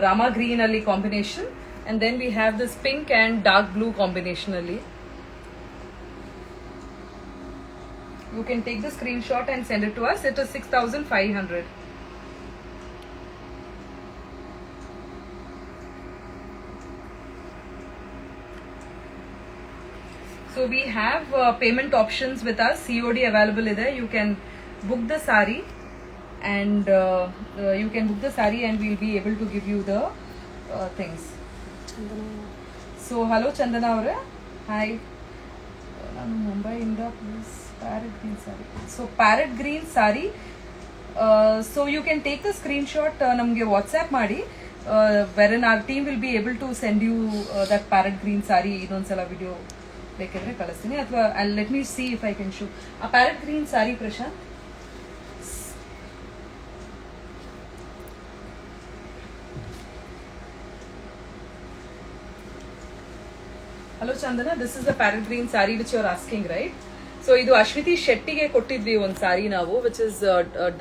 Rama green alli combination, and then we have this pink and dark blue combination alli. You can take the screenshot and send it to us. It is 6500. So we have payment options with us. COD available is there. You can book the sari, and we'll be able to give you the things. So hello Chandana avare, hi. Nanu Mumbai inda, please. Parrot green sari. So parrot green sari. So you can take the screenshot, namge WhatsApp ಮಾಡಿ, wherein our team will be able to send you that parrot green sari. Idonsala video ಬೇಕಿದ್ರೆ ಕಳಿಸ್ತೀನಿ, ಅಥವಾ let me see if I can show a parrot green saree. Prashanth, hello Chandana, this is the parrot green sorry which you are asking, right? So ಇದು ಅಶ್ವಿತಿ ಶೆಟ್ಟಿಗೆ ಕೊಟ್ಟಿದ್ವಿ ಒಂದು ಸಾರಿ ನಾವು, which is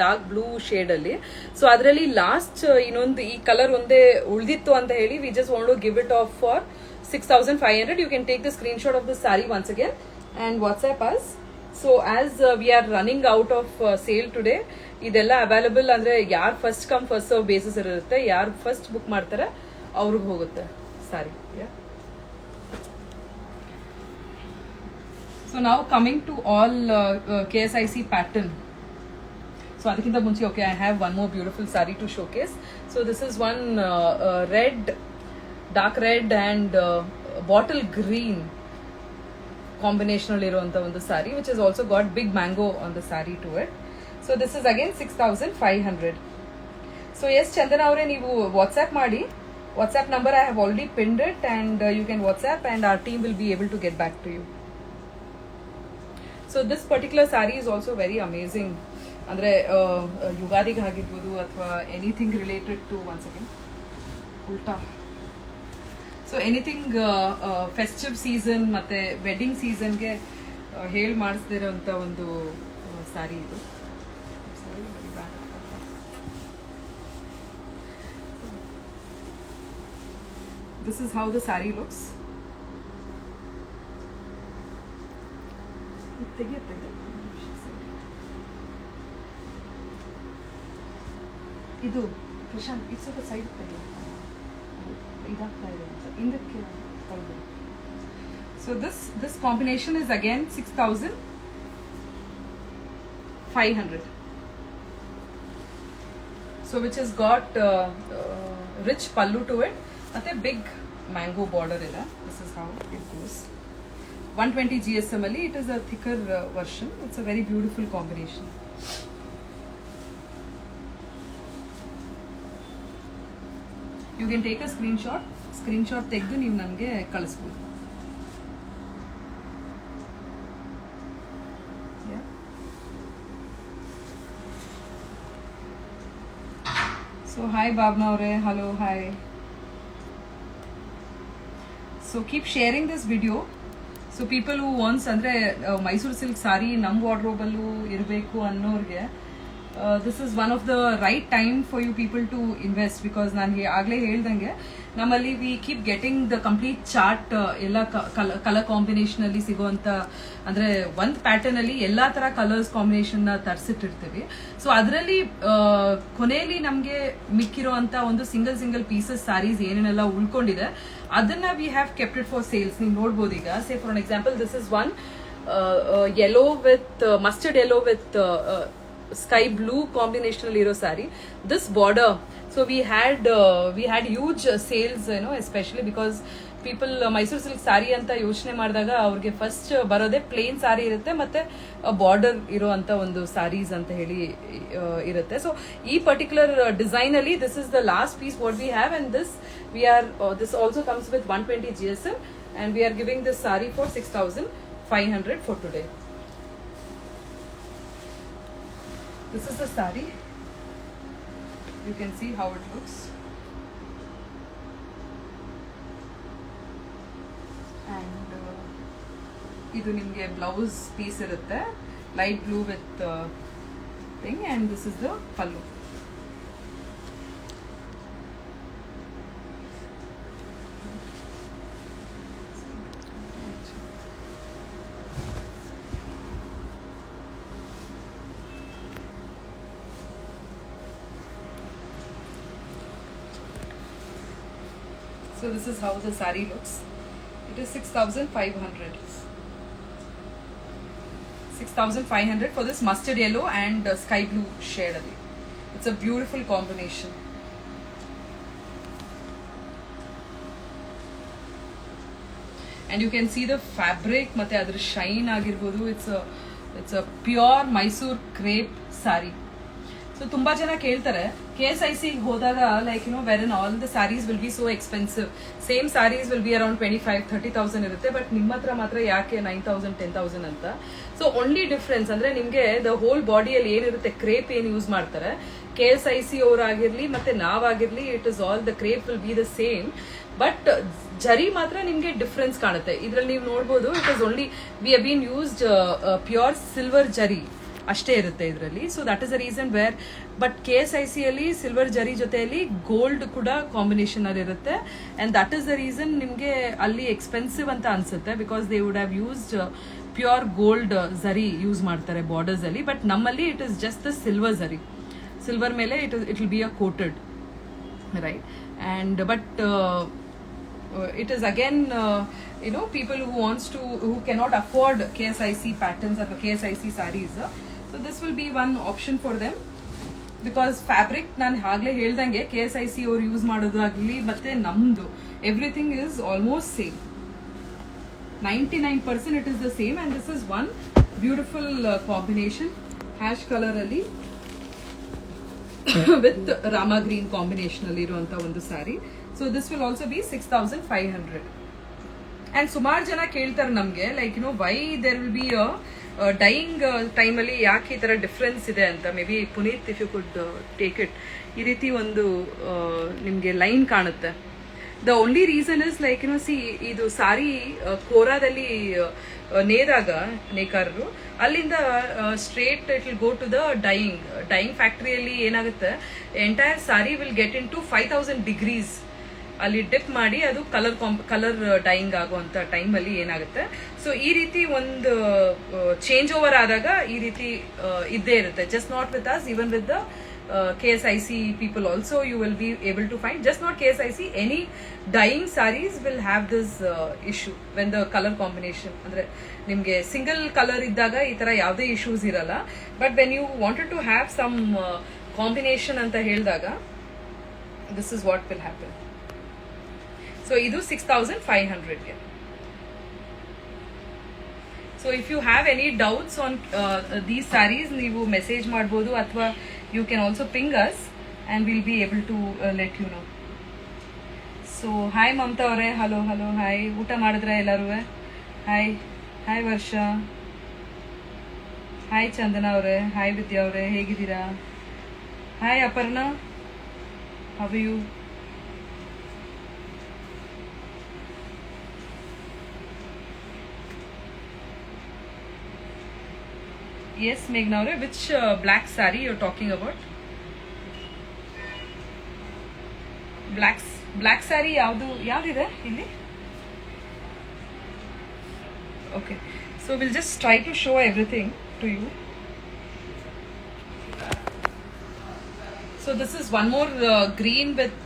dark blue shade ಅಲ್ಲಿ. So ಅದರಲ್ಲಿ ಲಾಸ್ಟ್ ಇನ್ನೊಂದು ಈ ಕಲರ್ ಒಂದೇ ಉಳಿದಿತ್ತು ಅಂತ ಹೇಳಿ, we just want to give it off for 6500. You can take the screenshot of the saree once again and WhatsApp us. So as we are running out of sale today, idella available andre yaar first come first serve basis irutte, yaar first book ಮಾಡ್ತಾರೆ ಅವ್ರಿಗೆ ಹೋಗುತ್ತೆ saree. Yeah. So now coming to all KSIC pattern. So adikkinta munche, okay, I have one more beautiful saree to showcase. So this is one red, dark red and bottle green combination alliruanta ಒಂದು saree, which has also got big mango on the saree to it. So this is again 6500. So yes Chandana avare, ನೀವು WhatsApp ಮಾಡಿ, WhatsApp number I have already pinned it, and you can WhatsApp and our team will be able to get back to you. So this particular saree is also very amazing. ಅಂದ್ರೆ ಯುಗಾದಿಗೆ ಆಗಿರ್ಬೋದು ಅಥವಾ anything related to, once again ಉಲ್ಟಾ, so anything festive season ಮತ್ತೆ wedding ಸೀಸನ್ಗೆ ಹೇಳಿ ಮಾಡಿಸ್ದಿರೋಂಥ ಒಂದು ಸಾರಿ ಇದು. This is how the saree looks. ಇದು ಪ್ರಶಾಂತ್, ಇದು ಸ್ವಲ್ಪ ಸೈಡ್ ಇದಾಗ್ತಾ ಇದೆ ಅಂತ ಹಿಂದಕ್ಕೆ ತಗೊಳ್ಳಿ. So this combination is again 6500. So which has got rich pallu to it, ಮತ್ತೆ ಬಿಗ್ ಮ್ಯಾಂಗೋ ಬಾರ್ಡರ್ ಇದೆ. This is how it goes. 120 GSM ಅಲ್ಲಿ, it is a thicker version. It's a very beautiful combination. You can take a screenshot ತೆಗೆದು ನೀವು ನನಗೆ ಕಳಿಸ್ಬೋದು. So hi Bhavna avare, hello, hi. So keep sharing this video. So people who wants andre Mysore silk saree ನಮ್ಮ wardrobe ಅಲ್ಲೂ ಇರಬೇಕು ಅನ್ನೋರಿಗೆ this is one of the right time for you people to invest, because ನಾನು ಆಗಲೇ ಹೇಳ್ದಂಗೆ ನಮ್ಮಲ್ಲಿ we keep getting the complete chart, ಎಲ್ಲ colour combination ಅಲ್ಲಿ ಸಿಗುವಂತ, ಅಂದ್ರೆ ಒಂದ್ ಪ್ಯಾಟರ್ನ್ ಅಲ್ಲಿ ಎಲ್ಲಾ ತರ ಕಲರ್ಸ್ ಕಾಂಬಿನೇಷನ್ ನ ತರಿಸಿಟ್ಟಿರ್ತೀವಿ. ಸೊ ಅದರಲ್ಲಿ ಕೊನೆಯಲ್ಲಿ ನಮ್ಗೆ ಮಿಕ್ಕಿರೋ ಅಂತ ಒಂದು ಸಿಂಗಲ್ ಪೀಸಸ್ ಸಾರೀಸ್ ಏನೇನೆಲ್ಲ ಉಳ್ಕೊಂಡಿದೆ ಅದನ್ನ V have kept it for sales. ನೀವು ನೋಡ್ಬೋದು ಈಗ, say for an example, this is one yellow with mustard yellow with sky blue combination aliro saree. This border, so we had huge sales, especially because people Mysore silk saree anta yochನೆ ಮಾಡಿದಾಗ ಅವ್ರಿಗೆ first ಬರೋದೇ plane ಸಾರಿ ಇರುತ್ತೆ, ಮತ್ತೆ border ಇರೋ ಅಂತ ಒಂದು ಸಾರೀಸ್ ಅಂತ ಹೇಳಿ ಇರುತ್ತೆ. ಸೊ ಈ ಪರ್ಟಿಕ್ಯುಲರ್ ಡಿಸೈನ್ ಅಲ್ಲಿ this is the last piece what we have, and this also comes with 120 GSM, and we are giving this saree for 6,500 for today. This is the saree. You can see how it looks. And idu nimge blouse piece irutte, light blue with thing, and this is the pallu. So this is how the saree looks. It is 6,500. 6,500 for this mustard yellow and sky blue shade. It's a beautiful combination. And you can see the fabric, ಮತ್ತೆ ಅದರ shine ಆಗಿರಬಹುದು. It's a pure Mysore crepe saree. So ತುಂಬಾ ಜನ ಕೇಳ್ತಾರೆ KSIC ಹೋದಾಗ, like where all the sarees will be so expensive, same sarees will be around 25,000-30,000 ಇರುತ್ತೆ, but ನಿಮ್ಮ ಹತ್ರ ಮಾತ್ರ ಯಾಕೆ 9,000 10,000 ಅಂತ. ಸೊ ಓನ್ಲಿ ಡಿಫ್ರೆನ್ಸ್ ಅಂದ್ರೆ ನಿಮ್ಗೆ ದ ಹೋಲ್ ಬಾಡಿಯಲ್ಲಿ ಏನಿರುತ್ತೆ, ಕ್ರೇಪ್ ಏನ್ ಯೂಸ್ ಮಾಡ್ತಾರೆ, KSIC ಅವರಾಗಿರ್ಲಿ ಮತ್ತೆ ನಾವಾಗಿರ್ಲಿ, it is all the crepe will be the same, but zari ಮಾತ್ರ ನಿಮ್ಗೆ ಡಿಫ್ರೆನ್ಸ್ ಕಾಣುತ್ತೆ. ಇದ್ರಲ್ಲಿ ನೀವು ನೋಡ್ಬೋದು, it is only we have been used pure silver zari ಅಷ್ಟೇ ಇರುತ್ತೆ ಇದರಲ್ಲಿ. So that is the reason where, but KSIC ಅಲ್ಲಿ ಸಿಲ್ವರ್ ಜರಿ ಜೊತೆಯಲ್ಲಿ ಗೋಲ್ಡ್ ಕೂಡ ಕಾಂಬಿನೇಷನ್ ಅಲ್ಲಿ ಇರುತ್ತೆ, and that is the reason ನಿಮ್ಗೆ ಅಲ್ಲಿ ಎಕ್ಸ್ಪೆನ್ಸಿವ್ ಅಂತ ಅನ್ಸುತ್ತೆ, because they would have used pure gold ಜರಿ ಯೂಸ್ ಮಾಡ್ತಾರೆ ಬಾರ್ಡರ್ಸ್ ಅಲ್ಲಿ. ಬಟ್ ನಮ್ಮಲ್ಲಿ it is just the silver zari, silver ಮೇಲೆ it will be a coated, right. And but it is again people who cannot afford KSIC patterns or KSIC sarees, so this will be one option for them, because fabric ನಾನು ಆಗ್ಲೇ ಹೇಳ್ದಂಗೆ KSIC ಅವರು use ಮಾಡೋದಾಗ್ಲಿ ಮತ್ತೆ ನಮ್ದು everything is almost same, 99% it is the same. And this is one beautiful combination, hash color ಅಲ್ಲಿ with rama green combination ಅಲ್ಲಿ ಇರುವಂತ ಒಂದು ಸಾರಿ. So this will also be 6,500. And ಸುಮಾರು ಜನ ಕೇಳ್ತಾರೆ ನಮ್ಗೆ, like why there will be dyeing time ಅಲ್ಲಿ ಯಾಕೆ ಈ ತರ ಡಿಫ್ರೆನ್ಸ್ ಇದೆ ಅಂತ. Maybe Puneeth, if you could take it, ಈ ರೀತಿ ಒಂದು ನಿಮ್ಗೆ ಲೈನ್ ಕಾಣುತ್ತೆ. The only reason is like see, ಇದು ಸಾರಿ ಕೋರಾದಲ್ಲಿ ನೇದಾಗ ನೇಕಾರರು, ಅಲ್ಲಿಂದ straight it will go to the dyeing ಫ್ಯಾಕ್ಟ್ರಿಯಲ್ಲಿ ಏನಾಗುತ್ತೆ, entire saree will get in to 5,000 degrees ಅಲ್ಲಿ ಡಿಪ್ ಮಾಡಿ ಅದು ಕಲರ್ ಡೈಯಿಂಗ್ ಆಗುವಂತ ಟೈಮ್ ಅಲ್ಲಿ ಏನಾಗುತ್ತೆ. ಸೊ ಈ ರೀತಿ ಒಂದು ಚೇಂಜ್ ಓವರ್ ಆದಾಗ ಈ ರೀತಿ ಇದ್ದೇ ಇರುತ್ತೆ. Just not with us, even with the KSIC people also you will be able to find, just not KSIC, any dyeing sarees will have this issue when the color combination, ಅಂದ್ರೆ ನಿಮ್ಗೆ single colour ಇದ್ದಾಗ ಈ ತರ ಯಾವುದೇ issues ಇರಲ್ಲ, but when you wanted to have some combination ಅಂತ ಹೇಳಿದಾಗ this is what will happen. So ಇದು 6,500ಗೆ. So if you have any doubts on these sarees, ನೀವು ಮೆಸೇಜ್ ಮಾಡ್ಬೋದು, ಅಥವಾ you can also ping us and we'll be able to let you know. So hi Mamta avare, hello hi, ಊಟ ಮಾಡಿದ್ರೆ ಎಲ್ಲರೂ? hi ವರ್ಷಾ, hi ಚಂದನ ಅವರೇ, hi ವಿದ್ಯಾ ಅವರೇ, ಹೇಗಿದ್ದೀರಾ? hi Aparna, how are you? Yes, Meghna, which black saree you're talking about? Black saree ಯಾವ್ದಿದೆ ಇಲ್ಲಿ? Okay, so we'll just try to show everything to you. So this is one more green with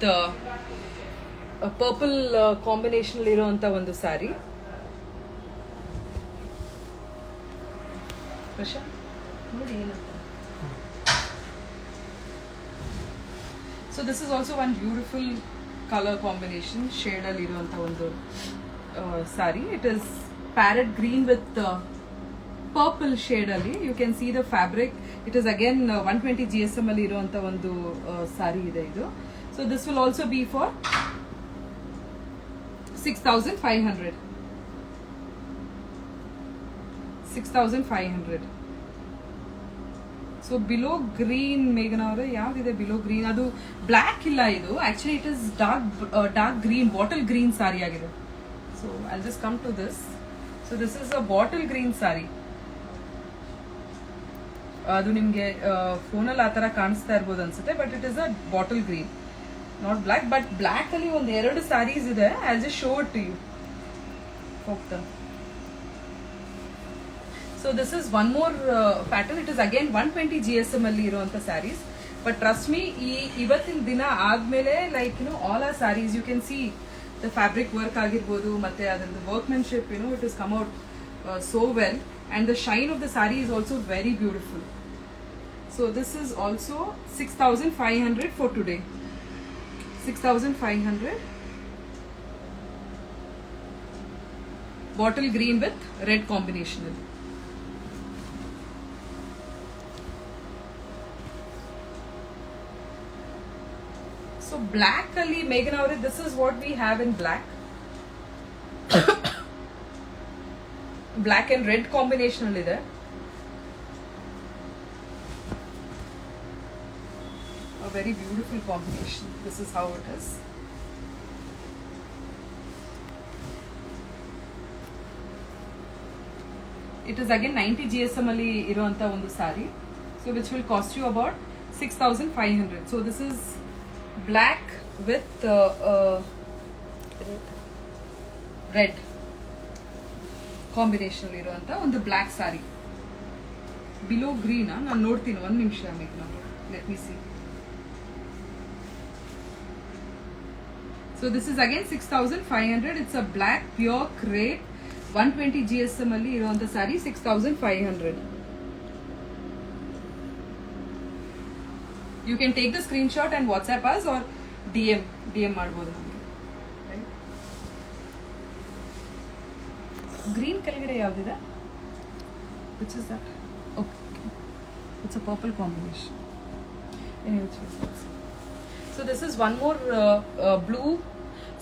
a purple combination ಇರುವಂತ ಒಂದು saree. So this is also one beautiful color combination, shade ಅಲ್ಲಿ ಇರುವಂತ ಒಂದು saree. It is parrot green with purple shade ಅಲ್ಲಿ. You can see the fabric. It is again 120 GSM ಅಲ್ಲಿ ಇರುವಂತ ಒಂದು saree ಇದೆ ಇದು. So this will also be for 6,500. 6,500. So below green, Meghna avare ಯಾವ್ದಿದೆ below green? ಅದು black ಇಲ್ಲ ಇದು. Actually it is dark green, bottle green saree ಆಗಿದೆ. So I'll just come to this. So this is a bottle green saree. ಅದು ನಿಮಗೆ ಫೋನಲ್ಲಿ ಆ ಥರ ಕಾಣಿಸ್ತಾ ಇರ್ಬೋದು ಅನ್ಸುತ್ತೆ, but it is a bottle green, not black. But black ಅಲ್ಲಿ ಒಂದು 2 ಸ್ಯಾರೀಸ್ ಇದೆ. I just show it to you. ಹೋಗ್ತಾ. So this is one more pattern. It is again 120 GSM ಅಲ್ಲಿ ಇರುವಂತ ಸ್ಯಾರೀಸ್. ಬಟ್ ಟ್ರಸ್ಟ್ ಮೀ, ಇವತ್ತಿನ ದಿನ ಆದ್ಮೇಲೆ like all are sarees you can see the fabric work ಆಗಿರ್ಬೋದು, ಮತ್ತೆ ಅದರದ್ದು workmanship it is come out so well, and the shine of the saree is also very beautiful. So this is also 6,500 for today. 6,500. Bottle green with red combination. So black ali, Meghna avare, this is what we have in black. Black and red combination ಅಲ್ಲಿ ಇದೆ. A very beautiful combination. This is how it is. It is again 90 GSM ಅಲ್ಲಿ ಇರುವಂತ ಒಂದು saree. So which will cost you about 6,500. So this is black with red combination ಇರುವಂತ ಒಂದು black sari. Below green ನಾನು ನೋಡ್ತೀನಿ, ಒಂದು ನಿಮಿಷ ಮೇಘ್ನ, let me see. So this is again 6,500. It's a black pure crepe 120 GSM ಅಲ್ಲಿ ಇರುವಂತ saree. 6,500. You can take the screen shot and WhatsApp us or DM ಮಾಡ್ಬೋದು ನಮಗೆ. ಗ್ರೀನ್ ಕೆಳಗಡೆ ಯಾವ್ದಿದೆ? Which is that? Okay, it's a purple combination. So this is one more blue,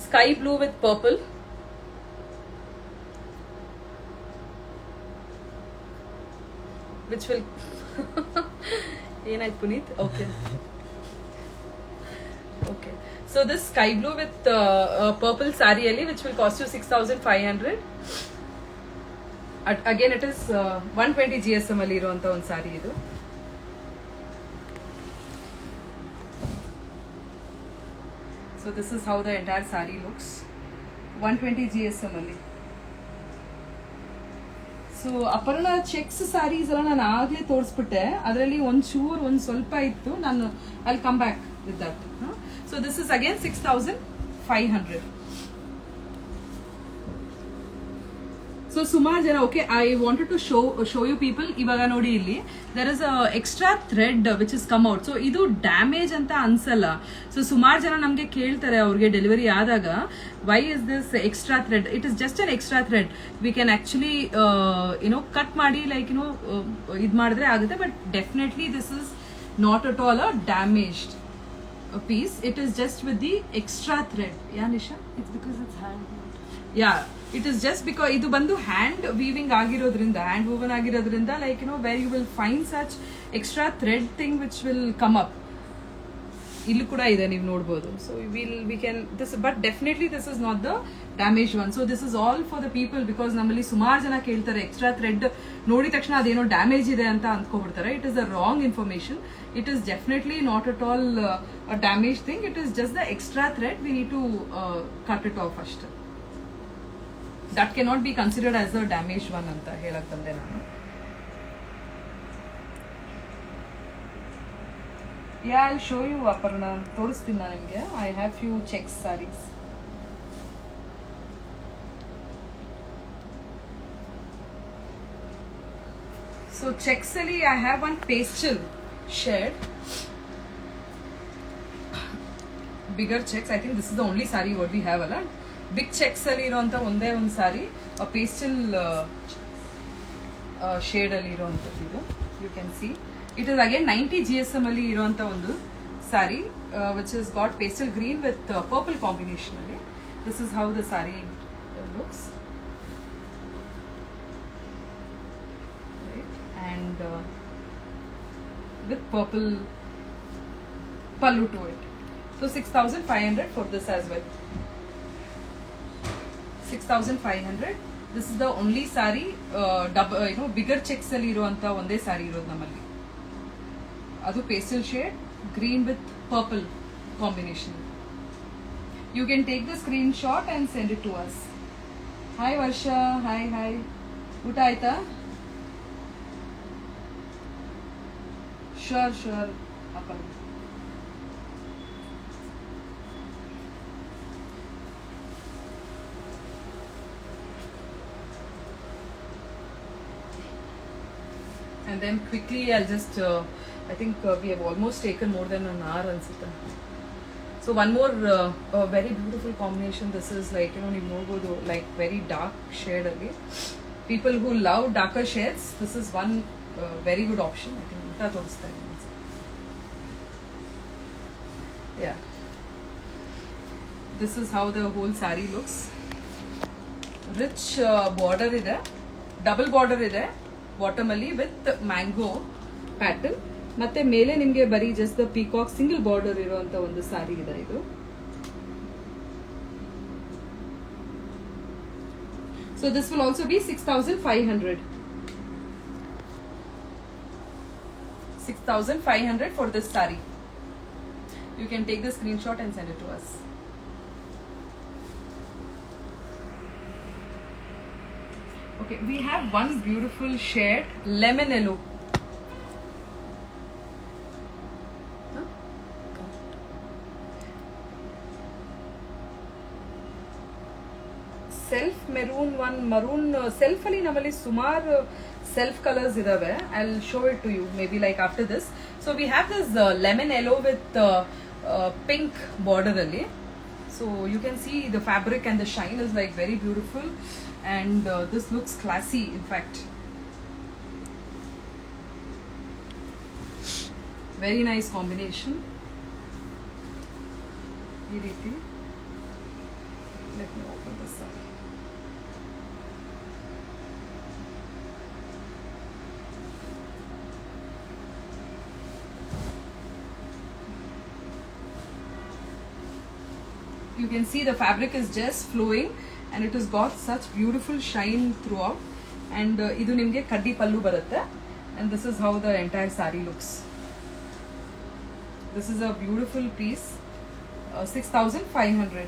sky blue with purple. Which will ಏನಾಯ್ತು Puneeth? Okay okay. So this sky blue with purple saree ali, which will cost you 6,500. Again it is 120 GSM ಅಲ್ಲಿ ಇರುವಂತ ಒಂದು ಸಾರಿ ಇದು. So this is how the entire saree looks. 120 GSM ಅಲ್ಲಿ. So Aparna checks sarees ಎಲ್ಲ ನಾನು ಆಗ್ಲೇ ತೋರಿಸ್ಬಿಟ್ಟೆ. ಅದರಲ್ಲಿ ಒಂದು ಸ್ವಲ್ಪ ಇತ್ತು. ನಾನು I come back with that. So this is again 6,500. So ಸುಮಾರು ಜನ, okay, I wanted to show you people. ಇವಾಗ ನೋಡಿ ಇಲ್ಲಿ there is a extra thread which is come out. So ಇದು ಡ್ಯಾಮೇಜ್ ಅಂತ ಅನ್ಸಲ್ಲ. ಸೊ ಸುಮಾರು ಜನ ನಮಗೆ ಕೇಳ್ತಾರೆ ಅವ್ರಿಗೆ ಡೆಲಿವರಿ ಆದಾಗ, why is this extra thread? It is just an extra thread. We can actually cut ಮಾಡಿ ಲೈಕ್ ಇದು ಮಾಡಿದ್ರೆ ಆಗುತ್ತೆ. But definitely this is not at all a damaged piece. It is just with the extra thread. Yeah, Nisha? It's because it's hand. Yeah, it is just because idu bandu hand weaving agirodrinda, hand woven agirodrinda, like where you will find such extra thread thing which will come up. ಇಲ್ಲಿ ಕೂಡ ಇದೆ, ನೀವು ನೋಡ್ಬೋದು. So we can this, but definitely this is not the damage one. So this is all for the people, because ನಮ್ಮಲ್ಲಿ ಸುಮಾರು ಜನ ಕೇಳ್ತಾರೆ extra thread ನೋಡಿದ ತಕ್ಷಣ ಅದೇನೋ ಡ್ಯಾಮೇಜ್ ಇದೆ ಅಂತ ಅಂದ್ಕೊಬಿಡ್ತಾರೆ. It is the wrong information. It is definitely not at all a damage thing. It is just the extra thread. We need to cut it off ಅಷ್ಟೇ. That cannot be considered as the damage one ಅಂತ ಹೇಳಕ್ ಬಂದೆ ನಾನು. Yeah, I'll show you, Aparna. ತೋರಿಸ್ತೀನಿ ನಾನು ನಿಮಗೆ. I have few checks sarees. So checks ಅಲ್ಲಿ I have one pastel shade. Bigger checks. I think this is the only saree what we have, ಅಲ್ಲ? Big checks ಅಲ್ಲಿ ಇರುವಂತ ಒಂದೇ ಒಂದು ಸಾರಿ pastel shade ಅಲ್ಲಿ ಇರುವಂತದ್ದು ಇದು. You can see. It is again 90 GSM ಅಲ್ಲಿ ಇರುವಂತ ಒಂದು ಸಾರಿ, which has got pastel green with purple combination ಅಲ್ಲಿ. This is how the saree looks. Right? And with purple pallu to it. So 6,500 for this as well. 6,500. This is the only saree, bigger checks ಅಲ್ಲಿ ಇರುವಂತ ಒಂದೇ ಸಾರಿ ಇರೋದು ನಮ್ಮಲ್ಲಿ. ಅದು pastel shade, green with purple combination. You can take the screenshot and send it to us. Hi Varsha, hi. ಊಟ ಆಯ್ತಾ? Sure. ಅಪ್ಪ. And then quickly I'll just I think we have almost taken more than an hour ansita. So one more very beautiful combination. This is like, you know, like very dark shade again. People who love darker shades, this is one very good option. I think ita tolsta idini. Yeah. This is how the whole saree looks. Rich border ide, double border ide bottom ಅಲ್ಲಿ with mango pattern. ಮತ್ತೆ ಮೇಲೆ ನಿಮಗೆ ಬರೀ just the peacock single border ಇರುವಂತ ಒಂದು ಸಾರಿ ಇದೆ ಇದು. So this will also B 6,500. 6,500 for this saree. You can take the screenshot and send it to us. Okay, we have one beautiful shade, lemon yellow. Self maroon one, maroon self ali namali sumar self colors idave. I'll show it to you maybe like after this. So we have this lemon yellow with pink border ali. So you can see the fabric and the shine is like very beautiful, and this looks classy in fact. Very nice combination. Let me open this up. You can see the fabric is just flowing and it has got such beautiful shine throughout, and idu nimge kaddi pallu barutte, and this is how the entire saree looks. This is a beautiful piece. 6,500.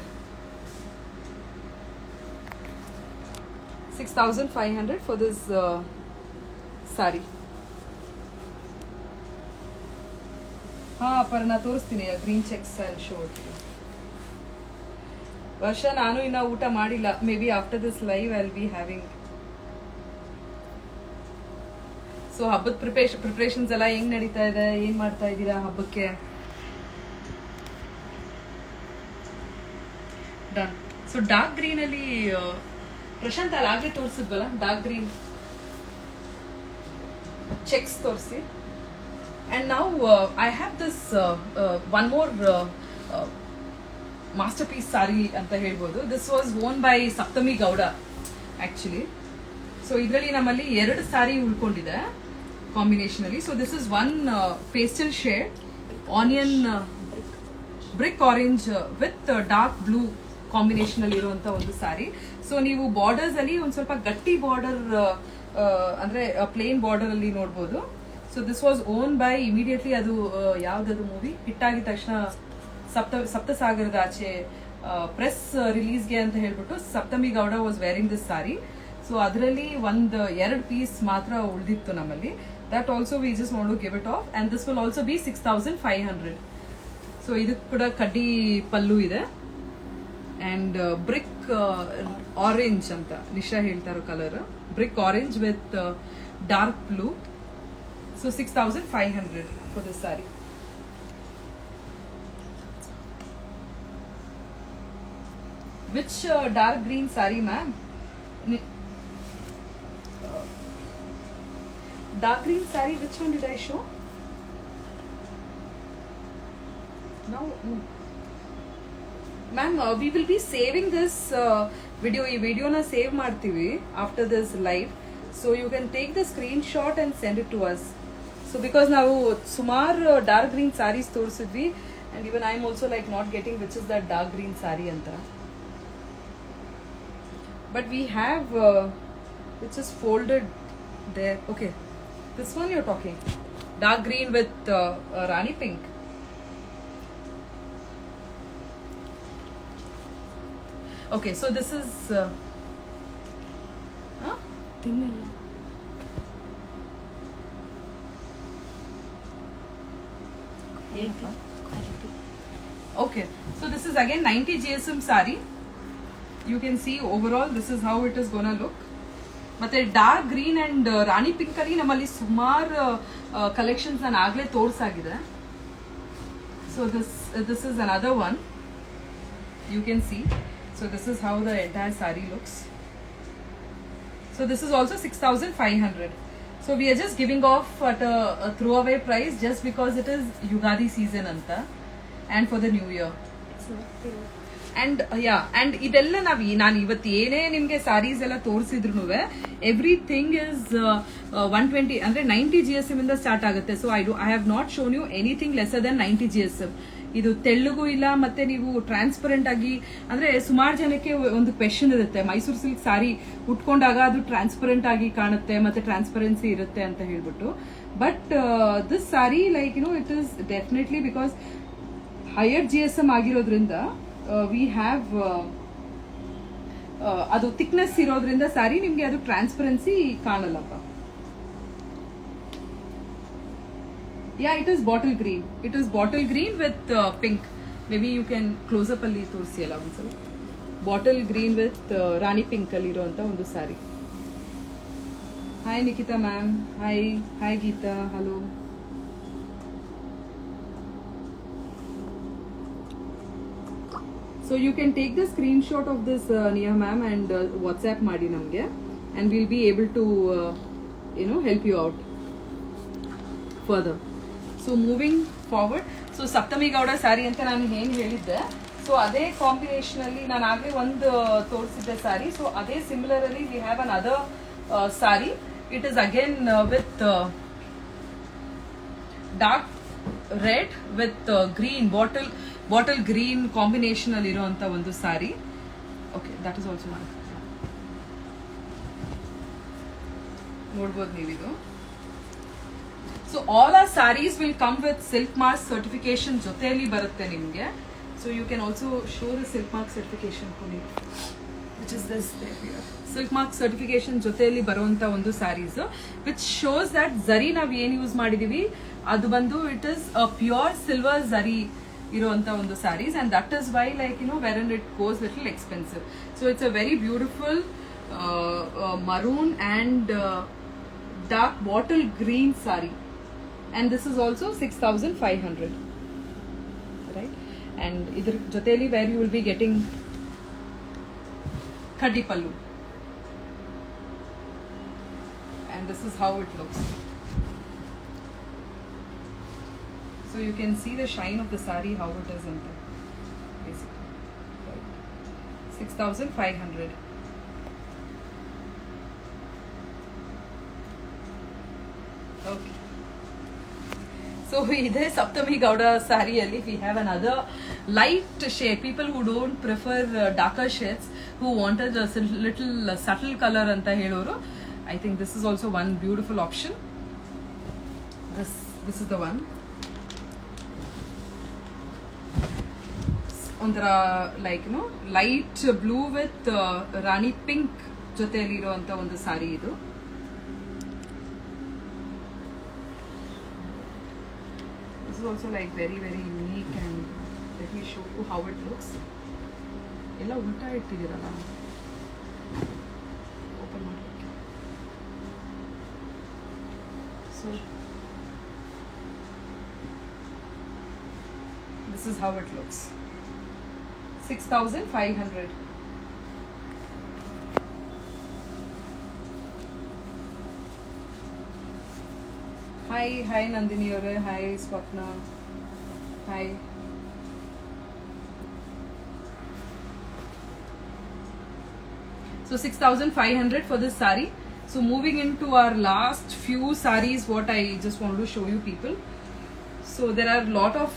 6,500 for this saree. Aparna ತೋರಿಸ್ತೀನಿ green checks. I'll show it to you. ವರ್ಷ ನಾನು ಇನ್ನ ಊಟ ಮಾಡಿಲ್ಲ. May be after this live I will be having. So ಹಬ್ಬದ preparations ಎಲ್ಲ ಹೆಂಗ್ ನಡೀತಾ ಇದೆ? ಏನ್ ಮಾಡ್ತಾ ಇದ್ದೀರಾ ಹಬ್ಬಕ್ಕೆ? ಡನ್. ಸೊ ಡಾರ್ಕ್ ಗ್ರೀನ್ ಅಲ್ಲಿ ಪ್ರಶಾಂತ್ ಅಲ್ಲಿ ಆಗ್ಲೇ ತೋರಿಸಿದ್ವಲ್ಲ, ಡಾರ್ಕ್ ಗ್ರೀನ್ ಚೆಕ್ಸ್ ತೋರಿಸಿ. And now I have this one more masterpiece saree ಅಂತ ಹೇಳ್ಬೋದು. This was worn by Saptami Gowda actually. So ಇದರಲ್ಲಿ ನಮ್ಮಲ್ಲಿ 2 ಸಾರಿ ಉಳ್ಕೊಂಡಿದೆ ಕಾಂಬಿನೇಷನ್ ಅಲ್ಲಿ. So this is one pastel shade onion brick orange with dark blue combination ಅಲ್ಲಿ ಇರುವಂತ ಒಂದು ಸಾರಿ. ಸೊ ನೀವು ಬಾರ್ಡರ್ಸ್ ಅಲ್ಲಿ ಒಂದ್ ಸ್ವಲ್ಪ ಗಟ್ಟಿ ಬಾರ್ಡರ್ ಅಂದ್ರೆ ಪ್ಲೇನ್ ಬಾರ್ಡರ್ ಅಲ್ಲಿ ನೋಡ್ಬೋದು. So this was worn by immediately ಅದು ಯಾವ್ದದು ಮೂವಿ ಹಿಟ್ ಆಗಿದ ತಕ್ಷಣ ಸಪ್ತಸಾಗರದ ಆಚೆ ಪ್ರೆಸ್ ರಿಲೀಸ್ಗೆ ಅಂತ ಹೇಳ್ಬಿಟ್ಟು Saptami Gowda was wearing this sorry. So ಅದರಲ್ಲಿ ಒಂದು 2 ಪೀಸ್ ಮಾತ್ರ ಉಳಿದಿತ್ತು ನಮ್ಮಲ್ಲಿ. That also we just want to give it off and this will also be 6500. So ಇದಕ್ಕೆ ಕೂಡ ಕಡ್ಡಿ ಪಲ್ಲು ಇದೆ ಅಂಡ್ ಬ್ರಿಕ್ ಆರೆಂಜ್ ಅಂತ ನಿಶಾ ಹೇಳ್ತಾ ಇರೋ colour, brick orange with dark blue. So 6500 for this sari. Which dark green saree, ma'am? Dark green saree, which one did I show? No. Ma'am, we will be saving this video. Ee video na save ಮಾಡ್ತೀವಿ after this live. So you can take the screenshot and send it to us. So because ನಾವು ಸುಮಾರು dark green sarees ತೋರಿಸಿದ್ವಿ and even I am also like not getting which is that dark green saree ಅಂತ. But we have which is folded there. Okay, this one you're talking, dark green with Rani pink. Okay, so this is okay, so this is again 90 GSM saree. You can see overall this is how it is gonna look. ಮತ್ತೆ dark green and rani pink ಅಲ್ಲಿ ನಮ್ಮಲ್ಲಿ ಸುಮಾರು collections ನಾನು ಆಗ್ಲೇ ತೋರ್ಸಾಗಿದೆ. So this is another one, you can see. So this is how the entire sorry looks. So this is also 6500. So we are just giving off at throwaway price just because it is Ugadi season ಅಂತ and for the new year. And and ಇದೆಲ್ಲ ನಾನು ಇವತ್ತು ಏನೇ ನಿಮ್ಗೆ ಸಾರೀಸ್ ಎಲ್ಲ ತೋರಿಸಿದ್ರು everything is 120 ಅಂದ್ರೆ 90 GSM ಇಂದ ಸ್ಟಾರ್ಟ್ ಆಗುತ್ತೆ. So I have not shown you anything lesser than 90 GSM. ಇದು ತೆಳ್ಳಗೂ ಇಲ್ಲ, ಮತ್ತೆ ನೀವು ಟ್ರಾನ್ಸ್ಪರೆಂಟ್ ಆಗಿ ಅಂದ್ರೆ ಸುಮಾರು ಜನಕ್ಕೆ ಒಂದು ಕ್ವೆಶನ್ ಇರುತ್ತೆ, ಮೈಸೂರು ಸಿಲ್ಕ್ ಸಾರಿ ಉಟ್ಕೊಂಡಾಗ ಅದು ಟ್ರಾನ್ಸ್ಪರೆಂಟ್ ಆಗಿ ಕಾಣುತ್ತೆ ಮತ್ತೆ ಟ್ರಾನ್ಸ್ಪರೆನ್ಸಿ ಇರುತ್ತೆ ಅಂತ ಹೇಳ್ಬಿಟ್ಟು. But this saree like it is definitely because higher GSM ಆಗಿರೋದ್ರಿಂದ ವಿ ಹ್ಯಾವ್ ಅದು ಥಿಕ್ನೆಸ್ ಇರೋದ್ರಿಂದ ಸಾರಿ ನಿಮ್ಗೆ ಅದು ಟ್ರಾನ್ಸ್ಪರೆನ್ಸಿ ಕಾಣಲ್ಲಪ್ಪ. Yeah it is bottle green. It is bottle green with pink. Maybe you can close up ಅಲ್ಲಿ ತೋರಿಸಿ ಅಲ್ಲ ಒಂದ್ಸಲ. Bottle green with rani pink ಅಲ್ಲಿ ಇರುವಂತ ಒಂದು saree. Hi Nikhita ma'am. Hi Geetha. Hello. So you can take the screenshot of this Nia ma'am and WhatsApp ಮಾಡಿ ನಮಗೆ and we'll be able to help you out further. So moving forward, so ಸಪ್ತಮಿ ಗೌಡ ಸಾರಿ ಅಂತ ನಾನು ಏನು ಹೇಳಿದ್ದೆ, so ಅದೇ ಕಾಂಬಿನೇಷನ್ ಅಲ್ಲಿ ನಾನು ಆಗಲೇ ಒಂದು ತೋರಿಸಿದ್ದೆ ಸಾರಿ. ಸೊ ಅದೇ ಸಿಮಿಲರ್ ಅಲ್ಲಿ we have another saree. It is again with dark red with green bottle green combination ಅಲ್ಲಿ ಇರುವಂತ ಒಂದು saree. Okay, that is also ನೋಡ್ಬೋದು ನೀವಿದು. So all our sarees will come with silk mark certification ಜೊತೆಯಲ್ಲಿ ಬರುತ್ತೆ ನಿಮ್ಗೆ. So you can also show the silk mark certification which is this. Silk mark certification ಜೊತೆಯಲ್ಲಿ ಬರುವಂತ ಒಂದು ಸ್ಯಾರೀಸ್ ವಿಚ್ ಶೋಸ್ ದಟ್ ಝರಿ ನಾವ್ ಏನ್ ಯೂಸ್ ಮಾಡಿದೀವಿ ಅದು ಬಂದು it is a pure silver zari ಇರುವಂತ ಒಂದು sarees and that is why like wherein it goes little expensive. So it's a very beautiful maroon and dark bottle green saree, and this is also 6500, right? And idr joteli where you will be getting khadi pallu, and this is how it looks. So you can see the shine of the saree, how it is in there, basically, right? 6500. Okay. So ide Saptami Gowda saree alli we have another light shade, people who don't prefer darker shades, who wanted a little subtle color anta heloru, I think this is also one beautiful option. This is the one. ಒಂಥರ like light blue with rani pink ಜೊತೆಯಲ್ಲಿ ಇರುವಂತ ಒಂದು ಸಾರಿ ಇದು. This is also like very very unique, and let me show you how it looks. ಎಲ್ಲ ಉಲ್ಟಾ ಇಟ್ಟಿದ್ದೀರಲ್ಲ, open ಮಾಡಲಿಕ್ಕೆ. So this is how it looks. 6,500. Hi Nandini Ore, hi Swapna, hi. So 6,500 for this sari. So moving into our last few saris, what I just want to show you people. So there are lot of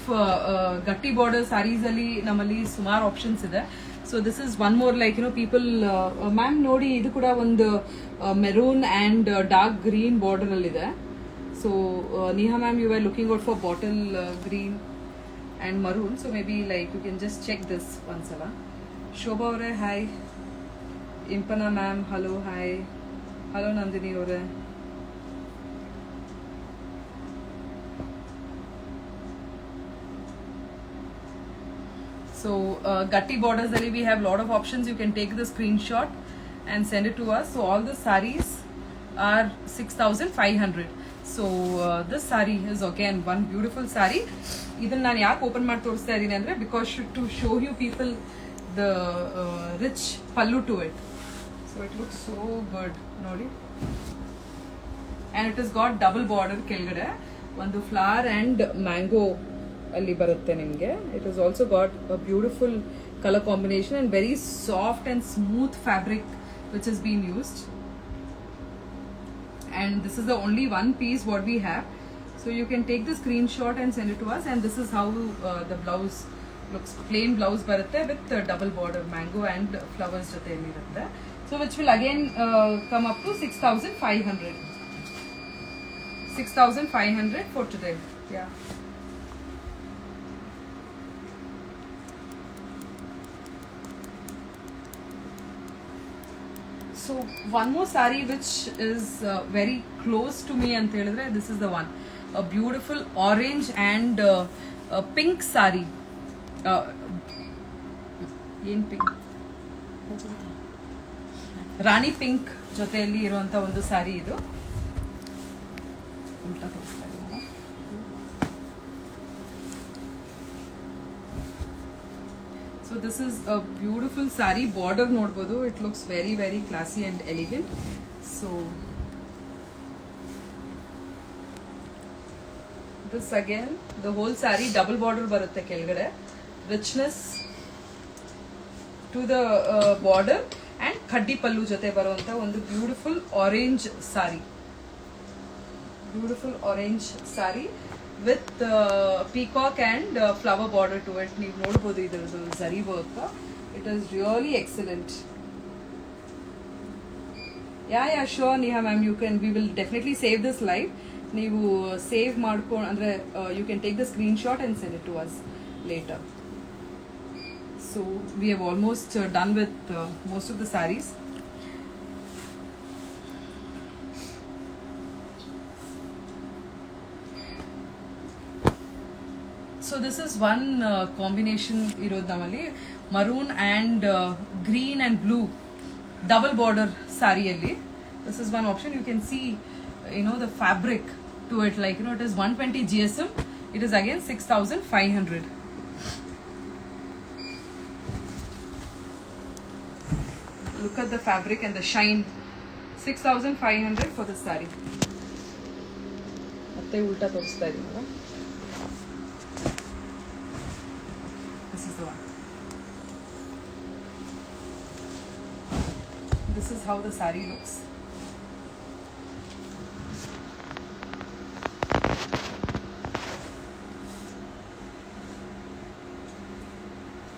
gatti border sarees ಅಲ್ಲಿ ನಮ್ಮಲ್ಲಿ ಸುಮಾರು options ಇದೆ. So this is one more like people ma'am ನೋಡಿ ಇದು ಕೂಡ ಒಂದು maroon and dark green border ಅಲ್ಲಿ ಇದೆ. So Neha ma'am you are looking out for bottle green and maroon. So maybe like you can just check this ಒಂದ್ಸಲ. ಶೋಭಾ ಅವರೇ hi, Impana ma'am hello hi, hello Nandini ಅವರೇ. So gatti borders ali we have lot of options. You can take the screenshot and send it to us. So all the sarees are 6,500. So this saree is again one beautiful saree. Idan nan yak open ಮಾಡಿ ತೋರಿಸ್ತಾ ಇದೀನಿ ಅಂದ್ರೆ because to show you people the rich pallu to it. So it looks so good ನೋಡಿ. And it has got double border ಕೆಳಗಡೆ ಒಂದು flower and mango ಅಲ್ಲಿ ಬರುತ್ತೆ ನಿಮಗೆ. It is also got a beautiful colour combination and very soft and smooth fabric which is been used. And this is the only one piece what we have. So you can take the screen shot and send it to us. And this is how the blouse looks. Plain blouse ಬರುತ್ತೆ with double border mango and flowers ಜೊತೆಯಲ್ಲಿ ಇರುತ್ತೆ. So which will again come up to 6,500. 6,500 for today. Yeah. So one more saree which is very close to me anta helidre, this is the one. A beautiful orange and pink saree. Yen pink? Rani pink ಜೊತೆಯಲ್ಲಿ ಇರುವಂತ ಒಂದು ಸಾರಿ ಇದು. ಉಲ್ಟಾ ತೋರಿಸ್ತಾ ಇದ್ದೀನಿ. So this is a beautiful saree. Border ನೋಡಬಹುದು. It looks very very classy and elegant. So this again the whole saree double border ಬರುತ್ತೆ ಕೆಳಗಡೆ. Richness to the border and khaddi ಪಲ್ಲು ಜೊತೆ ಬರುವಂತ ಒಂದು beautiful orange saree. Beautiful orange saree with peacock and flower border to it. ನೀವು ನೋಡಬಹುದು ಇದರದ್ದು zari work. It is really excellent. Yeah, sure Neha ma'am, you can, we will definitely save this live. ನೀವು save ಮಾಡ್ಕೊಂಡು ಅಂದ್ರೆ you can take the screenshot and send it to us later. So we have almost done with most of the sarees. So this is one combination irodu namali, maroon and green and blue double border saree alli. This is one option. You can see the fabric to it, like it is 120 GSM. It is again 6,500. Look at the fabric and the shine. 6,500 for this saree. ಮತ್ತೆ ಉಲ್ಟಾ ತೋರಿಸ್ತಾ ಇದೀನಿ. This is the one. This is how the saree looks.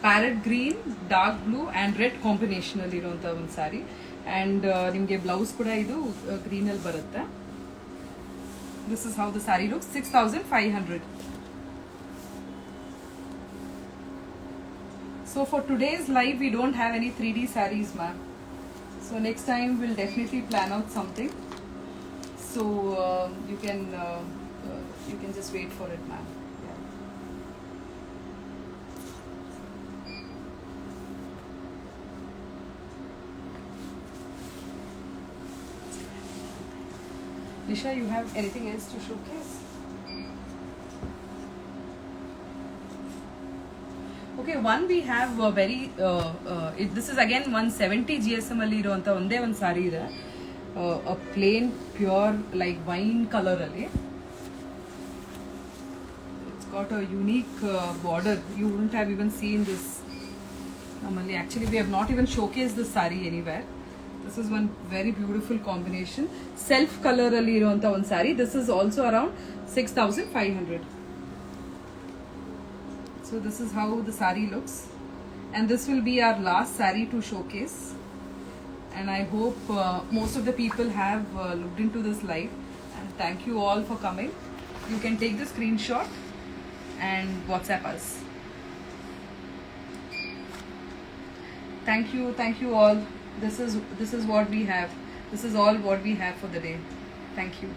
Parrot green, dark blue and red ಕಾಂಬಿನೇಷನಲ್ಲಿ ಇರುವಂಥ ಒಂದು sari. And ನಿಮಗೆ blouse ಕೂಡ ಇದು ಗ್ರೀನಲ್ಲಿ ಬರುತ್ತೆ. This is how the sari looks. 6500. So for today's live, we don't have any 3D sarees, ma'am. So next time we'll definitely plan out something. So you can just wait for it, ma'am. Yeah. Nisha, you have anything else to showcase? Okay, one we have this is again 170 GSM ಅಲ್ಲಿ ಇರುವಂತ ಒಂದೇ ಒಂದು ಸಾರಿ ಇದೆ. A plain pure like wine color ಅಲ್ಲಿ. It's got a unique border. You wouldn't have even seen this. Normally, actually, we have not even showcased this saree anywhere. This is one very beautiful combination. Self color ಅಲ್ಲಿ ಇರುವಂತ ಒಂದು saree. This is also around 6500. So this is how the saree looks, and this will be our last saree to showcase. And I hope most of the people have looked into this live, and thank you all for coming. You can take the screenshot and WhatsApp us. Thank you all. This is what we have. This is all what we have for the day. Thank you.